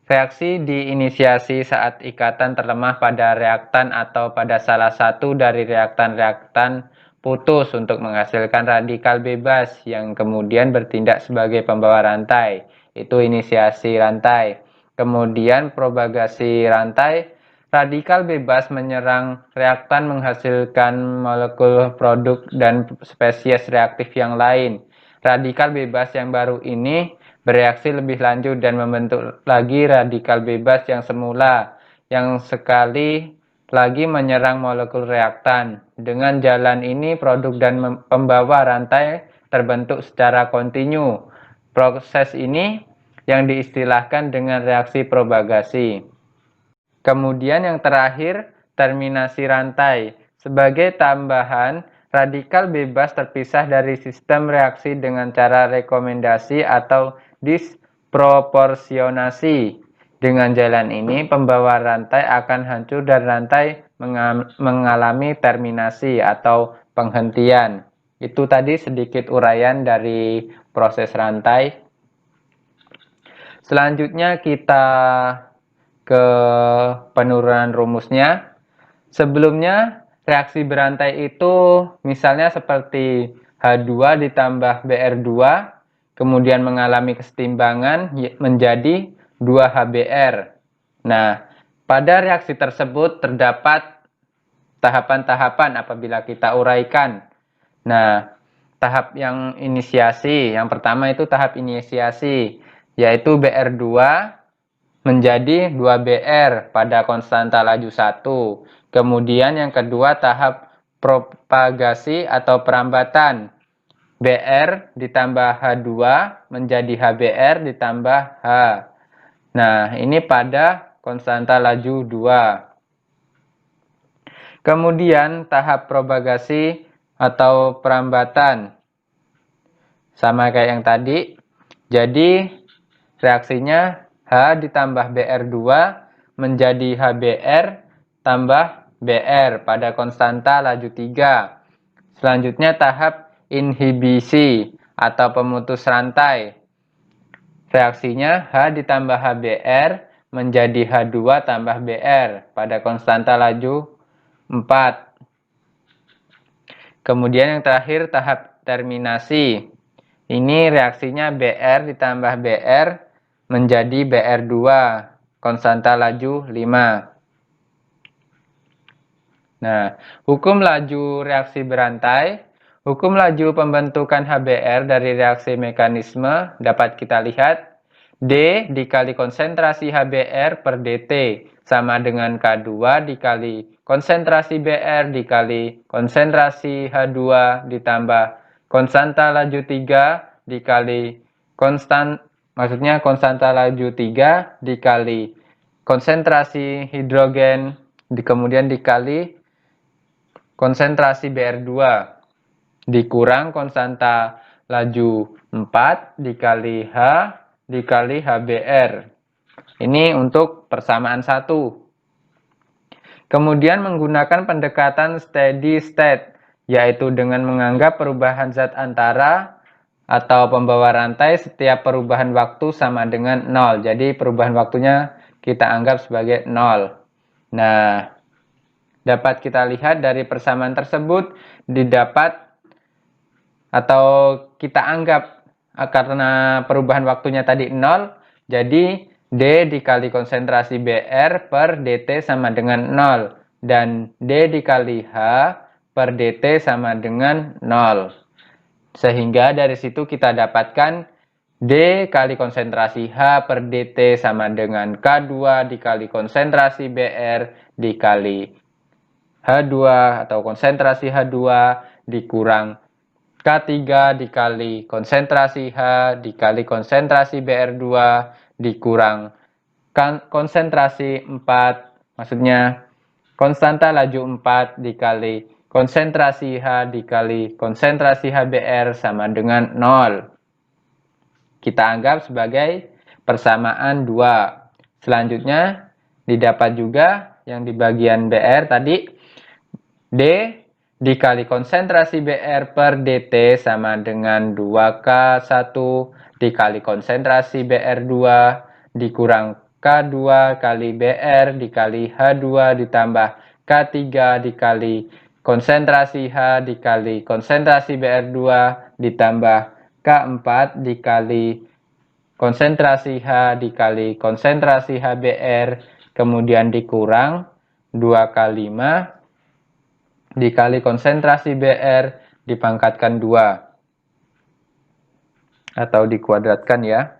Reaksi diinisiasi saat ikatan terlemah pada reaktan atau pada salah satu dari reaktan-reaktan putus untuk menghasilkan radikal bebas yang kemudian bertindak sebagai pembawa rantai. Itu inisiasi rantai. Kemudian propagasi rantai, radikal bebas menyerang reaktan menghasilkan molekul produk dan spesies reaktif yang lain. Radikal bebas yang baru ini bereaksi lebih lanjut dan membentuk lagi radikal bebas yang semula, yang sekali lagi menyerang molekul reaktan. Dengan jalan ini, produk dan pembawa rantai terbentuk secara kontinu. Proses ini yang diistilahkan dengan reaksi propagasi. Kemudian yang terakhir, terminasi rantai. Sebagai tambahan, radikal bebas terpisah dari sistem reaksi dengan cara rekomendasi atau disproporsionasi. Dengan jalan ini, pembawa rantai akan hancur dan rantai mengalami terminasi atau penghentian. Itu tadi sedikit uraian dari proses rantai. Selanjutnya kita ke penurunan rumusnya. Sebelumnya reaksi berantai itu misalnya seperti H2 ditambah Br2 kemudian mengalami kesetimbangan menjadi 2HBr. Nah, pada reaksi tersebut terdapat tahapan-tahapan apabila kita uraikan. Nah, tahap yang inisiasi, yang pertama itu tahap inisiasi, yaitu Br2 menjadi 2Br pada konstanta laju 1. Kemudian yang kedua tahap propagasi atau perambatan. Br ditambah H2 menjadi HBr ditambah H. Nah, ini pada konstanta laju 2. Kemudian tahap propagasi atau perambatan. Sama kayak yang tadi. Jadi reaksinya H ditambah Br2 menjadi HBr tambah Br pada konstanta laju 3. Selanjutnya tahap inhibisi atau pemutus rantai. Reaksinya H ditambah HBr menjadi H2 tambah BR pada konstanta laju 4. Kemudian yang terakhir tahap terminasi. Ini reaksinya BR ditambah BR menjadi BR2 konstanta laju 5. Nah, hukum laju reaksi berantai. Hukum laju pembentukan HBr dari reaksi mekanisme dapat kita lihat D dikali konsentrasi HBr per dt sama dengan K2 dikali konsentrasi Br dikali konsentrasi H2 ditambah konstanta laju 3 dikali konstanta laju 3 dikali konsentrasi hidrogen kemudian dikali konsentrasi Br2 dikurang konstanta laju 4 dikali H dikali HBr. Ini untuk persamaan 1. Kemudian menggunakan pendekatan steady state, yaitu dengan menganggap perubahan zat antara atau pembawa rantai setiap perubahan waktu sama dengan 0. Jadi perubahan waktunya kita anggap sebagai 0. Nah, dapat kita lihat dari persamaan tersebut didapat atau kita anggap karena perubahan waktunya tadi 0, jadi D dikali konsentrasi Br per dt sama dengan 0 dan D dikali H per dt sama dengan 0. Sehingga dari situ kita dapatkan D kali konsentrasi H per dt sama dengan K2 dikali konsentrasi Br dikali H2 atau konsentrasi H2 dikurang K3 dikali konsentrasi H dikali konsentrasi Br2 dikurang konsentrasi 4, maksudnya konstanta laju 4 dikali konsentrasi H dikali konsentrasi HBr sama dengan 0. Kita anggap sebagai persamaan 2. Selanjutnya didapat juga yang di bagian Br tadi D dikali konsentrasi Br per dt sama dengan 2K1 dikali konsentrasi Br2 dikurang K2 kali Br dikali H2 ditambah K3 dikali konsentrasi H dikali konsentrasi Br2 ditambah K4 dikali konsentrasi H dikali konsentrasi HBr kemudian dikurang 2K5 dikali konsentrasi Br dipangkatkan 2 atau dikuadratkan ya.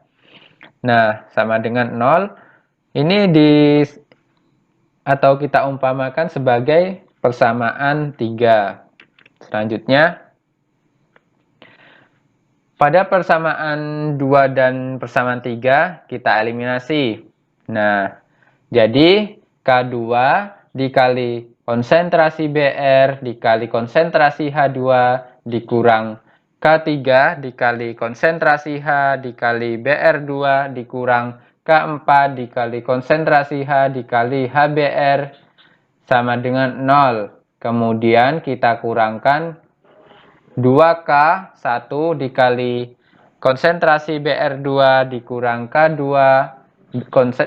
Nah, sama dengan 0. Ini atau kita umpamakan sebagai persamaan 3. Selanjutnya pada persamaan 2 dan persamaan 3 kita eliminasi. Nah, jadi K2 dikali konsentrasi Br dikali konsentrasi H2 dikurang K3 dikali konsentrasi H dikali Br2 dikurang K4 dikali konsentrasi H dikali HBr sama dengan 0. Kemudian kita kurangkan 2K1 dikali konsentrasi Br2 dikurang K2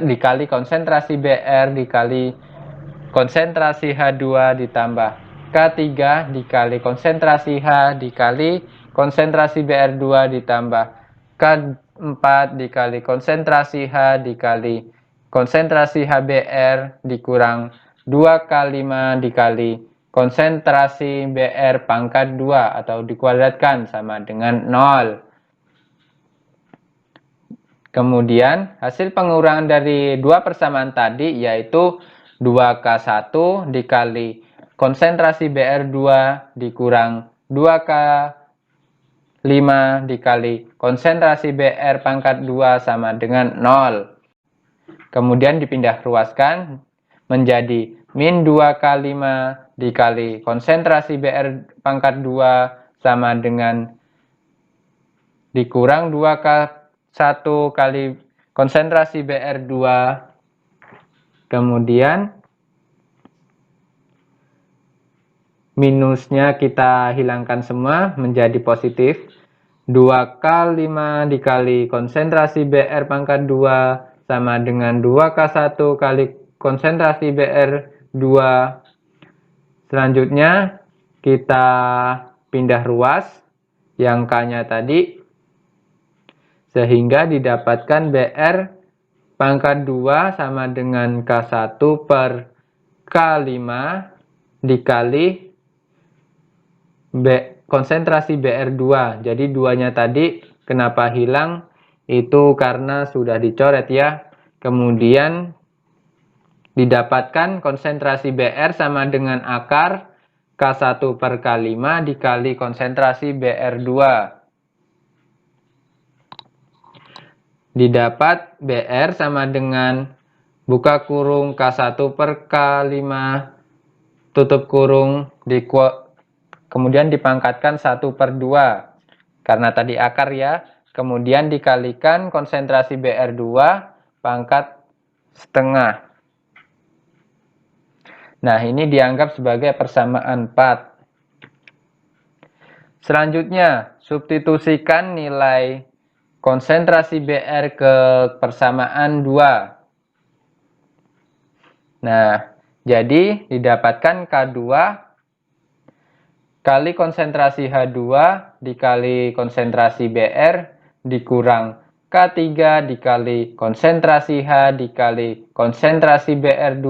dikali konsentrasi Br dikali konsentrasi H2 ditambah K3 dikali konsentrasi H dikali konsentrasi Br2 ditambah K4 dikali konsentrasi H dikali konsentrasi HBr dikurang 2K5 dikali konsentrasi Br pangkat 2 atau dikuadratkan sama dengan 0. Kemudian hasil pengurangan dari dua persamaan tadi yaitu 2K1 dikali konsentrasi Br2 dikurang 2K5 dikali konsentrasi Br pangkat 2 sama dengan 0. Kemudian dipindah ruaskan menjadi min 2K5 dikali konsentrasi Br pangkat 2 sama dengan dikurang 2K1 kali konsentrasi Br2. Kemudian minusnya kita hilangkan semua menjadi positif. 2K5 dikali konsentrasi Br pangkat 2 sama dengan 2K1 kali konsentrasi Br2. Selanjutnya kita pindah ruas yang K-nya tadi, sehingga didapatkan Br pangkat 2 sama dengan K1 per K5 dikali konsentrasi Br2. Jadi 2-nya tadi kenapa hilang? Itu karena sudah dicoret ya. Kemudian didapatkan konsentrasi Br sama dengan akar K1 per K5 dikali konsentrasi Br2. Didapat Br sama dengan buka kurung K1 per K5 tutup kurung kemudian dipangkatkan 1 per 2 karena tadi akar ya. Kemudian dikalikan konsentrasi Br2 pangkat setengah. Nah, ini dianggap sebagai persamaan 4. Selanjutnya, substitusikan nilai konsentrasi Br ke persamaan 2. Nah, jadi didapatkan K2 kali konsentrasi H2 dikali konsentrasi Br dikurang K3 dikali konsentrasi H dikali konsentrasi Br2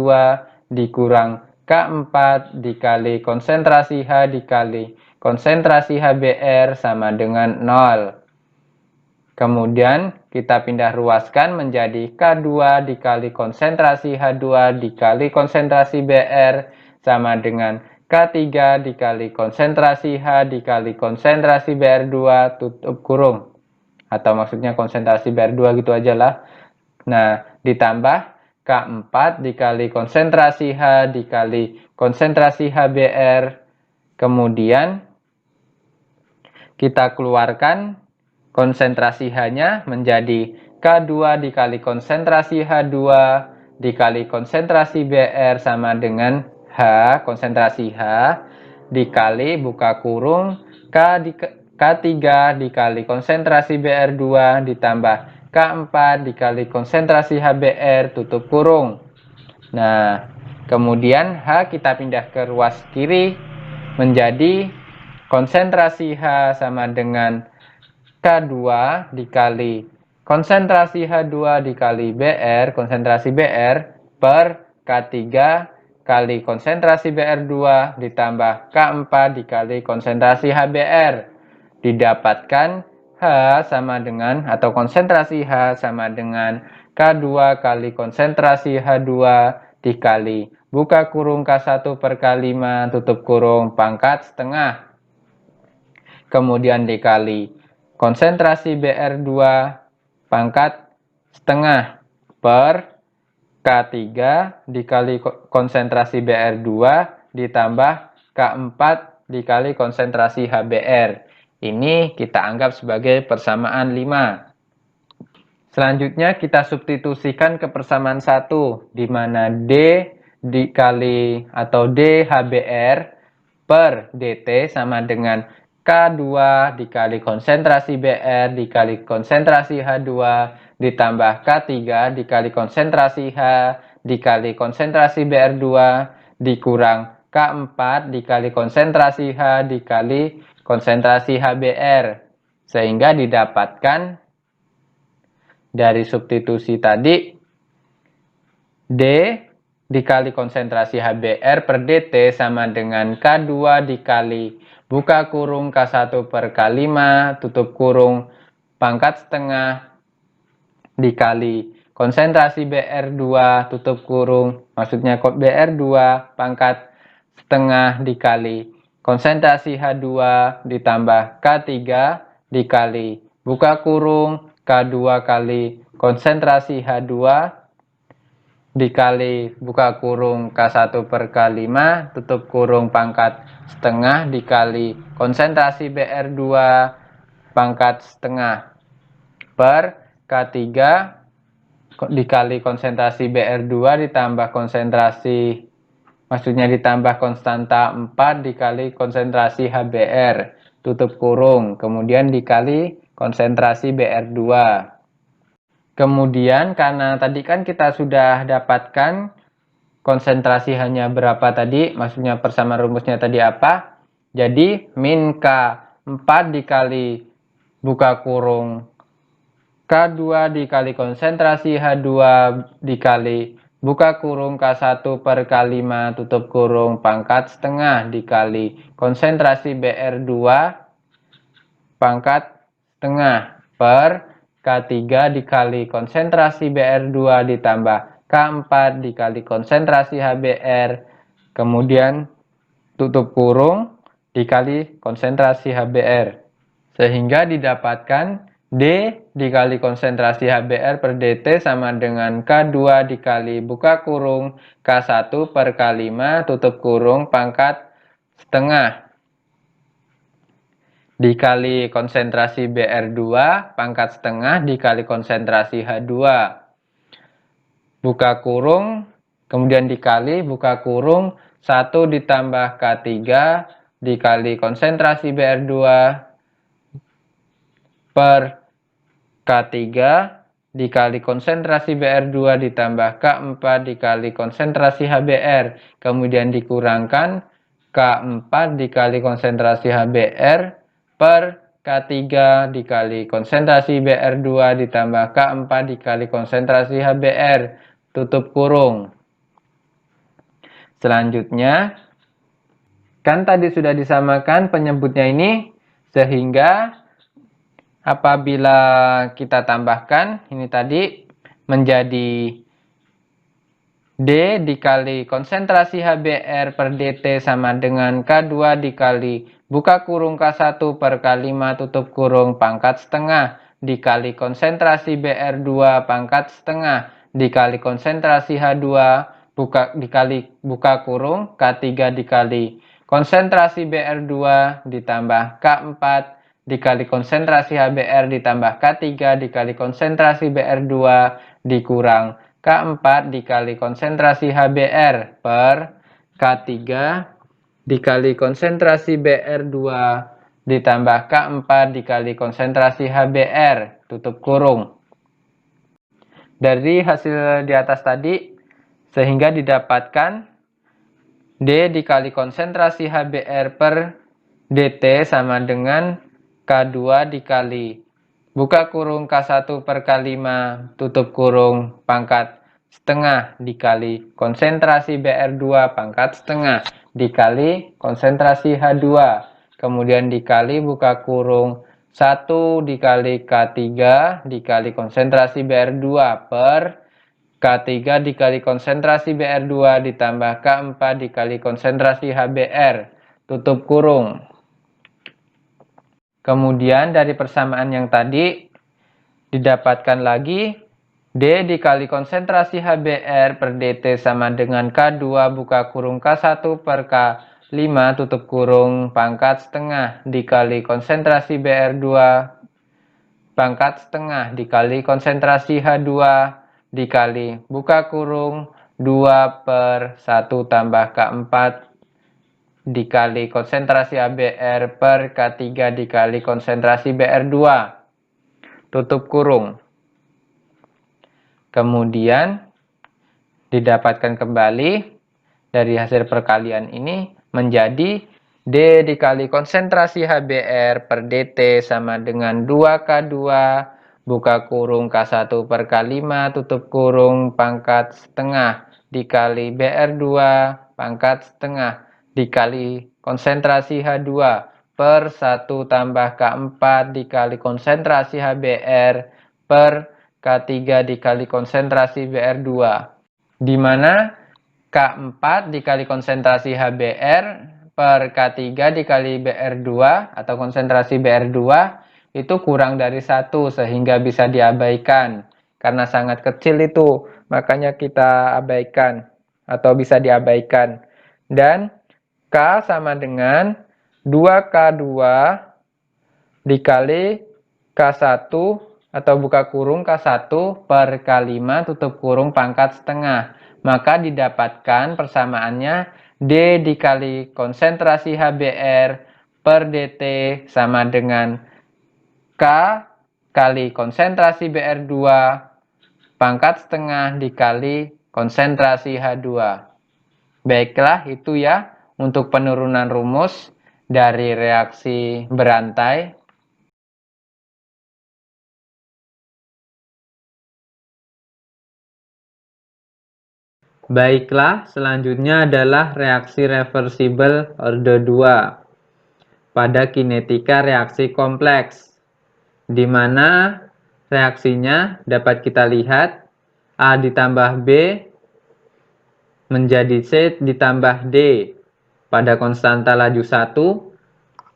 dikurang K4 dikali konsentrasi H dikali konsentrasi HBr sama dengan 0. Kemudian kita pindah ruaskan menjadi K2 dikali konsentrasi H2 dikali konsentrasi Br sama dengan K3 dikali konsentrasi H dikali konsentrasi Br2 tutup kurung. Atau maksudnya konsentrasi Br2 gitu aja lah. Nah, ditambah K4 dikali konsentrasi H dikali konsentrasi HBr. Kemudian kita keluarkan konsentrasi H-nya menjadi K2 dikali konsentrasi H2 dikali konsentrasi Br sama dengan H, konsentrasi H, dikali buka kurung K3 dikali konsentrasi Br2 ditambah K4 dikali konsentrasi HBr tutup kurung. Nah, kemudian H kita pindah ke ruas kiri menjadi konsentrasi H sama dengan K2 dikali konsentrasi H2 dikali Br, konsentrasi Br per K3 kali konsentrasi Br2 ditambah K4 dikali konsentrasi HBr. Didapatkan H sama dengan atau konsentrasi H sama dengan K2 kali konsentrasi H2 dikali buka kurung K1 per K5 tutup kurung pangkat setengah. Kemudian dikali konsentrasi Br2 pangkat setengah per K3 dikali konsentrasi Br2 ditambah K4 dikali konsentrasi HBr. Ini kita anggap sebagai persamaan 5. Selanjutnya kita substitusikan ke persamaan 1, di mana D dikali atau D HBr per DT sama dengan K2 dikali konsentrasi Br dikali konsentrasi H2 ditambah K3 dikali konsentrasi H dikali konsentrasi Br2 dikurang K4 dikali konsentrasi H dikali konsentrasi HBr. Sehingga didapatkan dari substitusi tadi D dikali konsentrasi HBr per DT sama dengan K2 dikali buka kurung K1 per K5 tutup kurung pangkat setengah dikali konsentrasi Br2 tutup kurung, maksudnya Br2 pangkat setengah dikali konsentrasi H2 ditambah K3 dikali buka kurung K2 kali konsentrasi H2 dikali buka kurung K1 per K5 tutup kurung pangkat setengah dikali konsentrasi Br2 pangkat setengah per K3 dikali konsentrasi Br2 ditambah konsentrasi, maksudnya ditambah konstanta 4 dikali konsentrasi HBr tutup kurung, kemudian dikali konsentrasi Br2. Kemudian karena tadi kan kita sudah dapatkan konsentrasi hanya berapa tadi, maksudnya persamaan rumusnya tadi apa, jadi min K4 dikali buka kurung K2 dikali konsentrasi H2 dikali buka kurung K1 per K5 tutup kurung pangkat setengah dikali konsentrasi BR2 pangkat setengah per K3 dikali konsentrasi BR2 ditambah K4 dikali konsentrasi HBr, kemudian tutup kurung dikali konsentrasi HBr, sehingga didapatkan D dikali konsentrasi HBr per dt sama dengan K2 dikali buka kurung K1 per K5 tutup kurung pangkat setengah dikali konsentrasi BR2 pangkat setengah dikali konsentrasi H2 buka kurung, kemudian dikali buka kurung 1 ditambah K3 dikali konsentrasi BR2 per K3 dikali konsentrasi BR2 ditambah K4 dikali konsentrasi HBr, kemudian dikurangkan K4 dikali konsentrasi HBr per K3 dikali konsentrasi BR2 ditambah K4 dikali konsentrasi HBr, tutup kurung. Selanjutnya, kan tadi sudah disamakan penyebutnya ini, sehingga apabila kita tambahkan ini tadi menjadi D dikali konsentrasi HBr per dt sama dengan K2 dikali buka kurung K1 per K5 tutup kurung pangkat setengah dikali konsentrasi BR2 pangkat setengah dikali konsentrasi H2 dikali buka kurung K3 dikali konsentrasi BR2 ditambah K4 dikali konsentrasi HBr ditambah K3 dikali konsentrasi BR2 dikurang K4 dikali konsentrasi HBr per K3 dikali konsentrasi BR2 ditambah K4 dikali konsentrasi HBr, tutup kurung. Dari hasil di atas tadi, sehingga didapatkan D dikali konsentrasi HBr per dt sama dengan K2 dikali buka kurung K1 per K5 tutup kurung pangkat setengah dikali konsentrasi BR2 pangkat setengah dikali konsentrasi H2, kemudian dikali buka kurung 1 dikali K3 dikali konsentrasi BR2 per K3 dikali konsentrasi BR2 ditambah K4 dikali konsentrasi HBr, tutup kurung. Kemudian dari persamaan yang tadi didapatkan lagi D dikali konsentrasi HBr per dt sama dengan K2 buka kurung K1 per K5 tutup kurung pangkat setengah dikali konsentrasi BR2 pangkat setengah dikali konsentrasi H2 dikali buka kurung 2 per 1 tambah K4 dikali konsentrasi HBr per K3 dikali konsentrasi BR2, tutup kurung. Kemudian didapatkan kembali dari hasil perkalian ini menjadi D dikali konsentrasi HBr per dt sama dengan 2K2 buka kurung K1 per K5 tutup kurung pangkat setengah dikali BR2 pangkat setengah dikali konsentrasi H2 per 1 tambah K4 dikali konsentrasi HBr per K3 dikali konsentrasi BR2, di mana K4 dikali konsentrasi HBr per K3 dikali BR2 atau konsentrasi BR2 itu kurang dari 1 sehingga bisa diabaikan. Karena sangat kecil itu, makanya kita abaikan atau bisa diabaikan. Dan K sama dengan 2K2 dikali K1 atau buka kurung K1 per K5 tutup kurung pangkat setengah. Maka didapatkan persamaannya D dikali konsentrasi HBr per dt sama dengan K kali konsentrasi BR2 pangkat setengah dikali konsentrasi H2. Baiklah, itu ya untuk penurunan rumus dari reaksi berantai. Baiklah, selanjutnya adalah reaksi reversibel orde 2 pada kinetika reaksi kompleks, di mana reaksinya dapat kita lihat A ditambah B menjadi C ditambah D pada konstanta laju 1,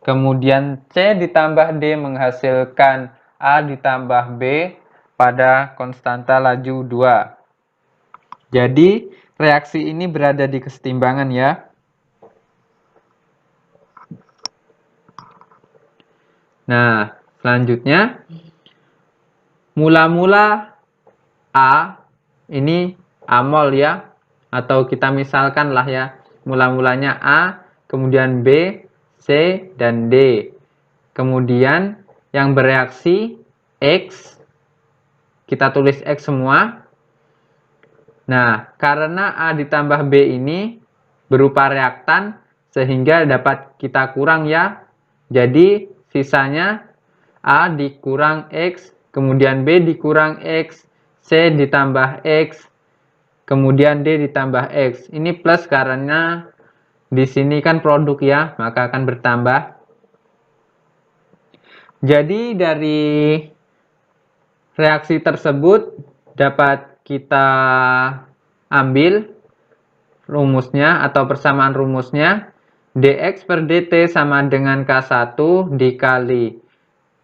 kemudian C ditambah D menghasilkan A ditambah B pada konstanta laju 2. Jadi reaksi ini berada di kesetimbangan ya. Nah, selanjutnya mula-mula A ini amol ya, atau kita misalkan lah ya, mula-mulanya A, kemudian B, C, dan D. Kemudian yang bereaksi X, kita tulis X semua. Nah, karena A ditambah B ini berupa reaktan, sehingga dapat kita kurang ya. Jadi sisanya A dikurang X, kemudian B dikurang X, C ditambah X, kemudian D ditambah X. Ini plus karena di sini kan produk ya, maka akan bertambah. Jadi dari reaksi tersebut dapat kita ambil rumusnya atau persamaan rumusnya. dx per dt sama dengan K1 dikali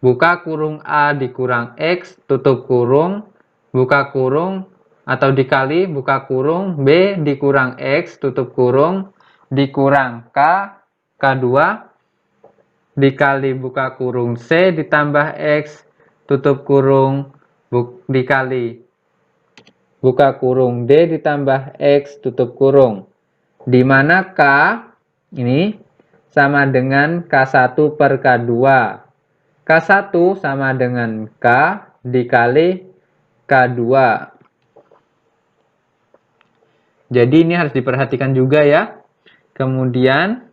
buka kurung A dikurang X tutup kurung buka kurung atau dikali buka kurung B dikurang X tutup kurung dikurang K2 dikali buka kurung C ditambah X tutup kurung dikali buka kurung D ditambah X tutup kurung, di mana K ini sama dengan K1 per K2. K1 sama dengan K dikali K2. Jadi ini harus diperhatikan juga ya. Kemudian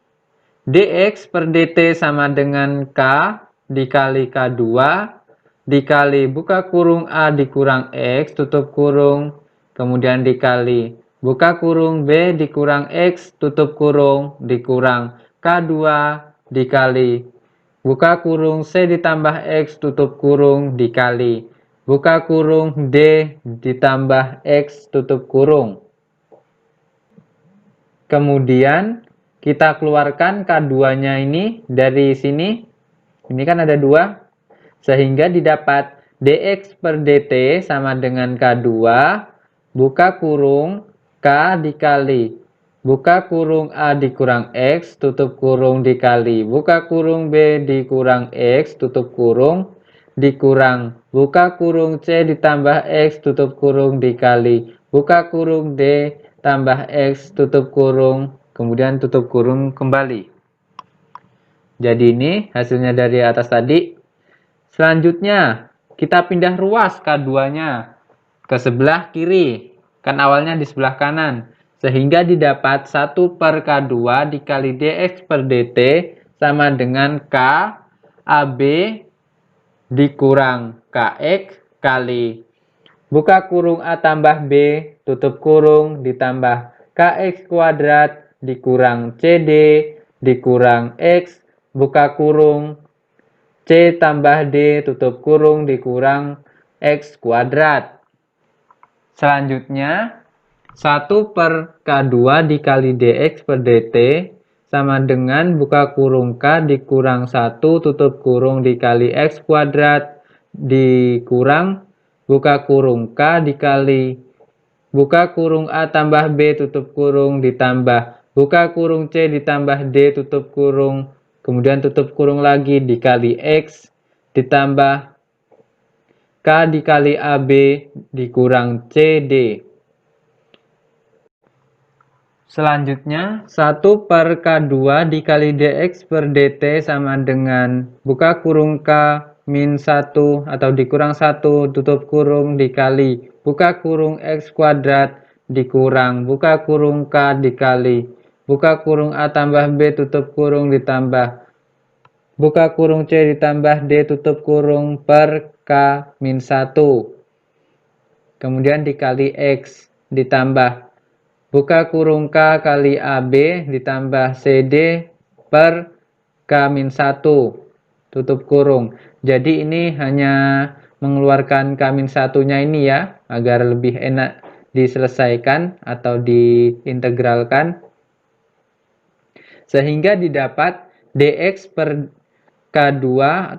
dx per dt sama dengan K dikali K2 dikali buka kurung A dikurang X tutup kurung, kemudian dikali buka kurung B dikurang X tutup kurung dikurang K2 dikali buka kurung C ditambah X tutup kurung dikali buka kurung D ditambah X tutup kurung. Kemudian kita keluarkan K2-nya ini dari sini. Ini kan ada 2. Sehingga didapat dx per dt sama dengan K2 buka kurung K dikali buka kurung A dikurang X tutup kurung dikali buka kurung B dikurang X tutup kurung dikurang buka kurung C ditambah X tutup kurung dikali buka kurung D tambah X tutup kurung kemudian tutup kurung kembali. Jadi ini hasilnya dari atas tadi. Selanjutnya kita pindah ruas K2-nya ke sebelah kiri, kan awalnya di sebelah kanan, sehingga didapat 1 per K2 dikali dx per dt sama dengan K AB dikurang KX kali buka kurung A tambah B tutup kurung ditambah KX kuadrat dikurang CD dikurang X buka kurung C tambah D tutup kurung dikurang X kuadrat. Selanjutnya 1 per K2 dikali dx per dt sama dengan buka kurung K dikurang 1 tutup kurung dikali X kuadrat dikurang buka kurung K dikali buka kurung A tambah B tutup kurung ditambah buka kurung C ditambah D tutup kurung kemudian tutup kurung lagi dikali X ditambah K dikali AB dikurang CD. Selanjutnya 1 per K2 dikali dx per dt sama dengan buka kurung K min 1 atau dikurang 1 tutup kurung dikali buka kurung X kuadrat dikurang buka kurung K dikali buka kurung A tambah B tutup kurung ditambah buka kurung C ditambah D tutup kurung per K min 1. Kemudian dikali X ditambah buka kurung K kali AB ditambah CD per K min 1 tutup kurung. Jadi ini hanya mengeluarkan K min 1-nya ini ya, agar lebih enak diselesaikan atau diintegralkan. Sehingga didapat dx per K2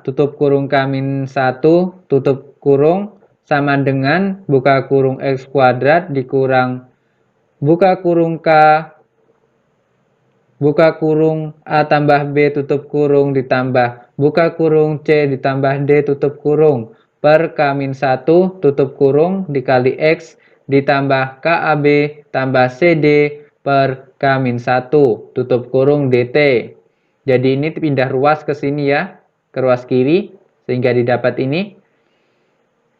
tutup kurung K min 1 tutup kurung sama dengan buka kurung X kuadrat dikurang buka kurung K buka kurung A tambah B tutup kurung ditambah buka kurung C ditambah D tutup kurung per K min 1 tutup kurung dikali X ditambah KAB tambah CD per K min 1 tutup kurung DT. Jadi ini pindah ruas ke sini ya, ke ruas kiri, sehingga didapat ini.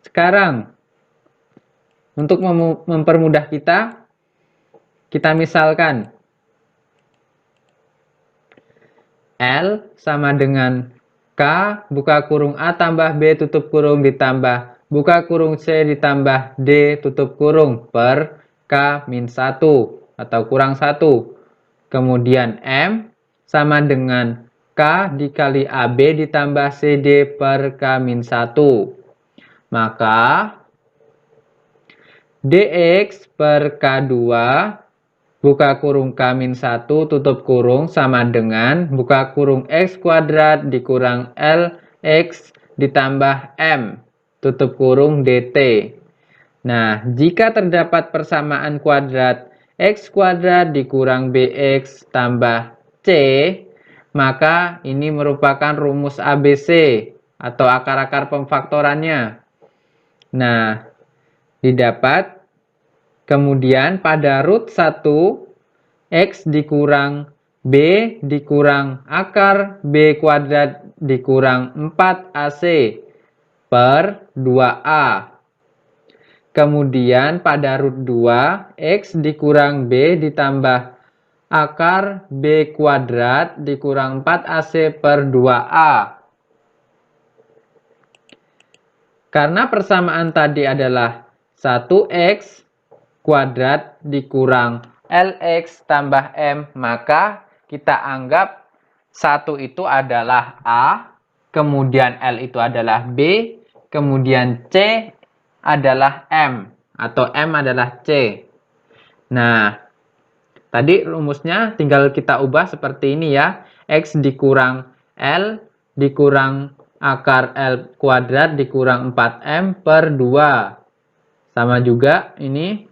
Sekarang, untuk mempermudah kita misalkan L sama dengan K buka kurung A tambah B tutup kurung ditambah buka kurung C ditambah D tutup kurung per K min 1 atau kurang 1. Kemudian M sama dengan K dikali AB ditambah CD per K min 1. Maka dx per K2 buka kurung K min 1 tutup kurung sama dengan buka kurung X kuadrat dikurang LX ditambah M tutup kurung DT. Nah, jika terdapat persamaan kuadrat X kuadrat dikurang BX tambah C, maka ini merupakan rumus ABC atau akar-akar pemfaktorannya. Nah, didapat kemudian pada root 1 X dikurang B dikurang akar B kuadrat dikurang 4AC per 2A. Kemudian pada root 2 X dikurang B ditambah akar B kuadrat dikurang 4AC per 2A. Karena persamaan tadi adalah 1X kuadrat dikurang LX tambah M, maka kita anggap 1 itu adalah A, kemudian L itu adalah B, kemudian C adalah M, atau M adalah C. Nah, tadi rumusnya tinggal kita ubah seperti ini ya. X dikurang L dikurang akar L kuadrat dikurang 4M per 2. Sama juga ini.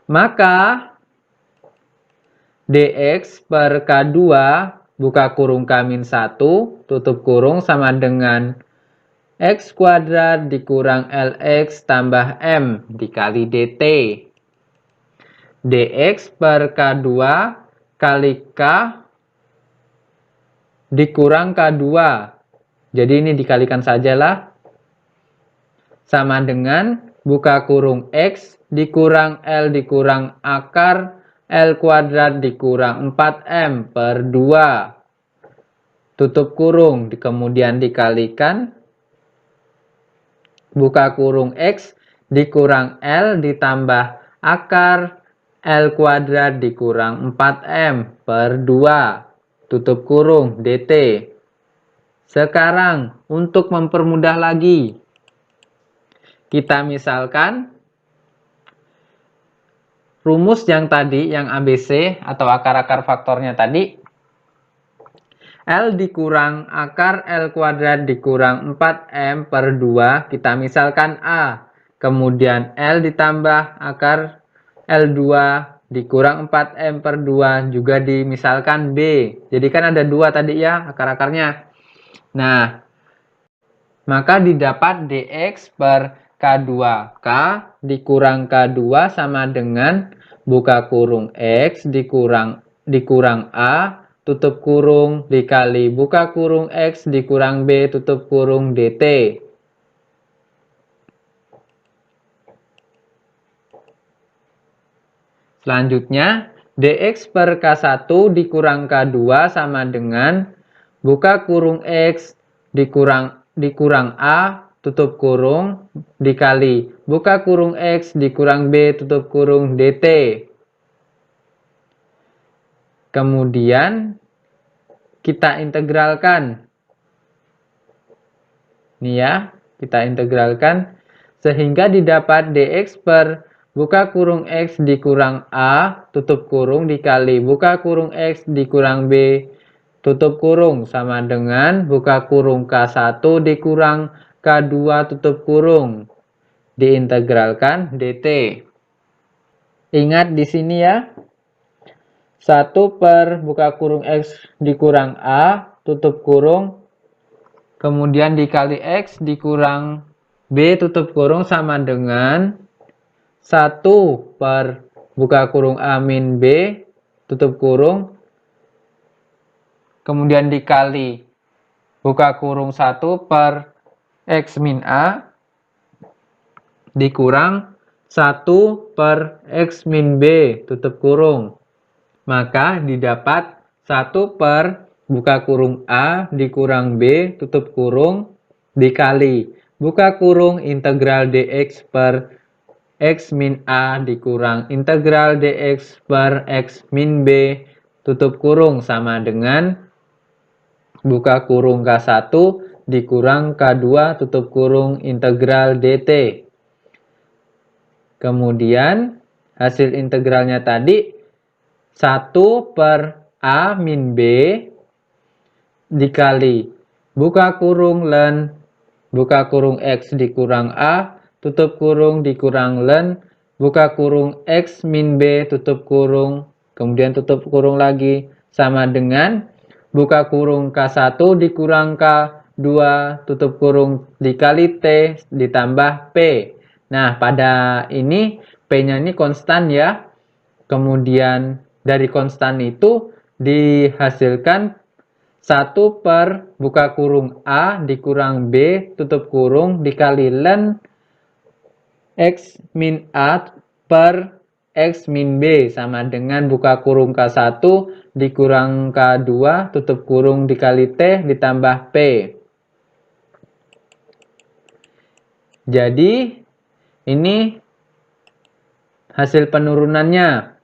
Maka dx per K2 buka kurung K min 1 tutup kurung sama dengan X kuadrat dikurang LX tambah M dikali DT. Dx per K2 kali K dikurang K2. Jadi ini dikalikan sajalah. Sama dengan buka kurung X dikurang L dikurang akar L kuadrat dikurang 4M per 2. Tutup kurung, kemudian dikalikan. Buka kurung X dikurang L ditambah akar L kuadrat dikurang 4M per 2. Tutup kurung DT. Sekarang untuk mempermudah lagi, kita misalkan rumus yang tadi, yang ABC atau akar-akar faktornya tadi, L dikurang akar L kuadrat dikurang 4M per 2, kita misalkan A. Kemudian L ditambah akar L2 dikurang 4M per 2, juga dimisalkan B. Jadi kan ada 2 tadi ya akar-akarnya. Nah, maka didapat dx per K2K dikurang K2 sama dengan buka kurung X dikurang A tutup kurung dikali buka kurung X dikurang B tutup kurung dt. Selanjutnya, dx per K1 dikurang K2 sama dengan buka kurung X dikurang A tutup kurung dikali buka kurung X dikurang B tutup kurung dt. Kemudian kita integralkan. Nih ya, kita integralkan sehingga didapat dx per buka kurung X dikurang A tutup kurung dikali buka kurung X dikurang B tutup kurung sama dengan buka kurung K1 dikurang K2 tutup kurung diintegralkan dt. Ingat di sini ya, 1 per buka kurung X dikurang A tutup kurung kemudian dikali X dikurang B tutup kurung sama dengan 1 per buka kurung A min B tutup kurung kemudian dikali buka kurung 1 per X min A dikurang 1 per X min B tutup kurung. Maka didapat 1 per buka kurung A dikurang B tutup kurung dikali buka kurung integral dx per X min A dikurang integral dx per X min B tutup kurung sama dengan buka kurung K1 dikurang K2 tutup kurung integral dt. Kemudian hasil integralnya tadi 1 per A min B dikali buka kurung ln buka kurung X dikurang A tutup kurung dikurang ln buka kurung X min B tutup kurung kemudian tutup kurung lagi sama dengan buka kurung K1 dikurang K2 tutup kurung dikali T ditambah P. Nah, pada ini P-nya ini konstan ya. Kemudian dari konstan itu dihasilkan 1 per buka kurung A dikurang B tutup kurung dikali ln X min A per X min B sama dengan buka kurung K1 dikurang K2 tutup kurung dikali T ditambah P. Jadi ini hasil penurunannya.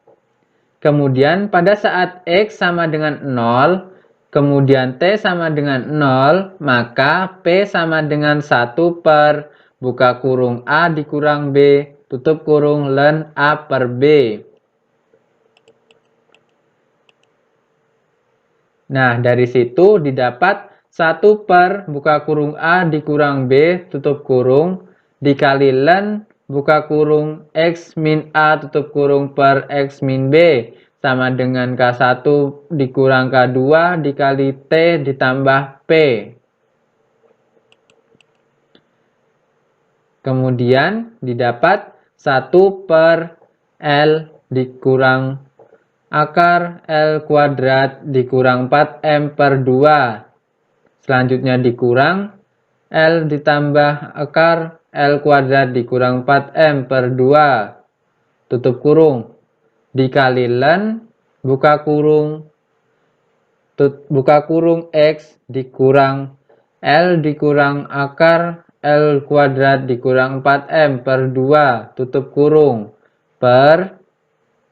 Kemudian pada saat X sama dengan 0, kemudian T sama dengan 0, maka P sama dengan 1 per buka kurung A dikurang B tutup kurung ln A per B. Nah, dari situ didapat 1 per buka kurung A dikurang B tutup kurung dikali ln buka kurung X min A tutup kurung per X min B sama dengan K1 dikurang K2 dikali T ditambah P. Kemudian didapat 1 per L dikurang akar L kuadrat dikurang 4M per 2. Selanjutnya dikurang L ditambah akar L kuadrat dikurang 4M per 2 tutup kurung dikali ln buka kurung X dikurang L dikurang akar L kuadrat dikurang 4M per 2 tutup kurung per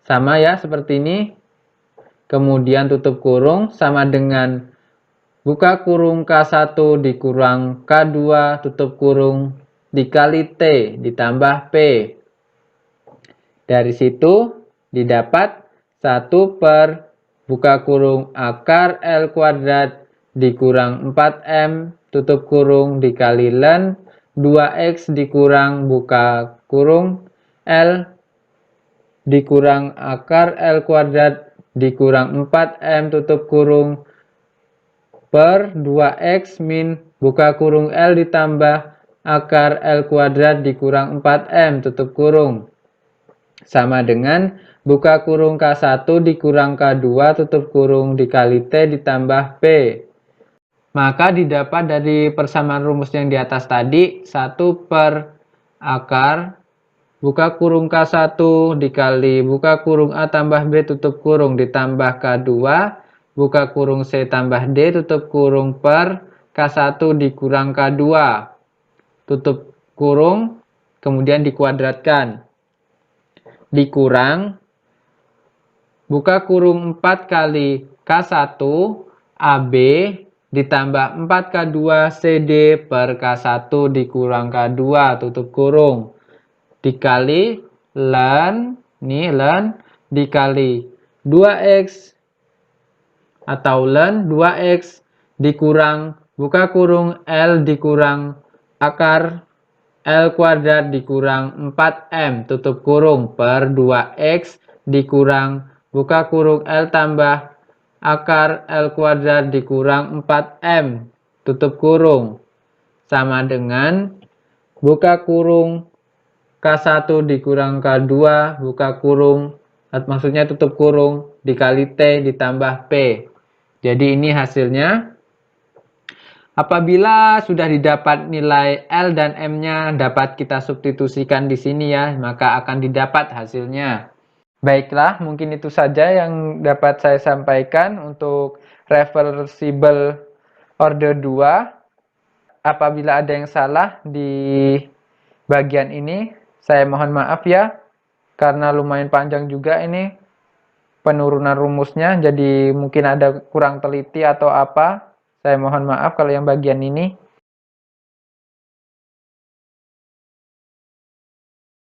sama ya seperti ini. Kemudian tutup kurung sama dengan buka kurung K1 dikurang K2 tutup kurung dikali T ditambah P. Dari situ didapat 1 per buka kurung akar L kuadrat dikurang 4M tutup kurung dikali ln 2X dikurang buka kurung L dikurang akar L kuadrat dikurang 4M tutup kurung per 2X min buka kurung L ditambah akar L kuadrat dikurang 4M tutup kurung. sama dengan buka kurung K1 dikurang K2 tutup kurung dikali T ditambah P. Maka didapat dari persamaan rumus yang di atas tadi 1 per akar buka kurung K1 dikali buka kurung A tambah B tutup kurung ditambah K2 buka kurung C tambah D tutup kurung per K1 dikurang K2 tutup kurung kemudian dikuadratkan dikurang buka kurung 4 kali K1 AB ditambah 4K2 CD per K1 dikurang K2 tutup kurung dikali ln dikali 2X atau ln 2X dikurang buka kurung L dikurang akar L kuadrat dikurang 4M tutup kurung per 2X dikurang buka kurung L tambah akar L kuadrat dikurang 4M tutup kurung sama dengan buka kurung K1 dikurang K2 buka kurung maksudnya tutup kurung dikali T ditambah P. Jadi ini hasilnya. Apabila sudah didapat nilai L dan M-nya dapat kita substitusikan di sini ya, maka akan didapat hasilnya. Baiklah, mungkin itu saja yang dapat saya sampaikan untuk reversible order 2. Apabila ada yang salah di bagian ini, saya mohon maaf ya, karena lumayan panjang juga ini penurunan rumusnya, jadi mungkin ada kurang teliti atau apa. Saya mohon maaf kalau yang bagian ini.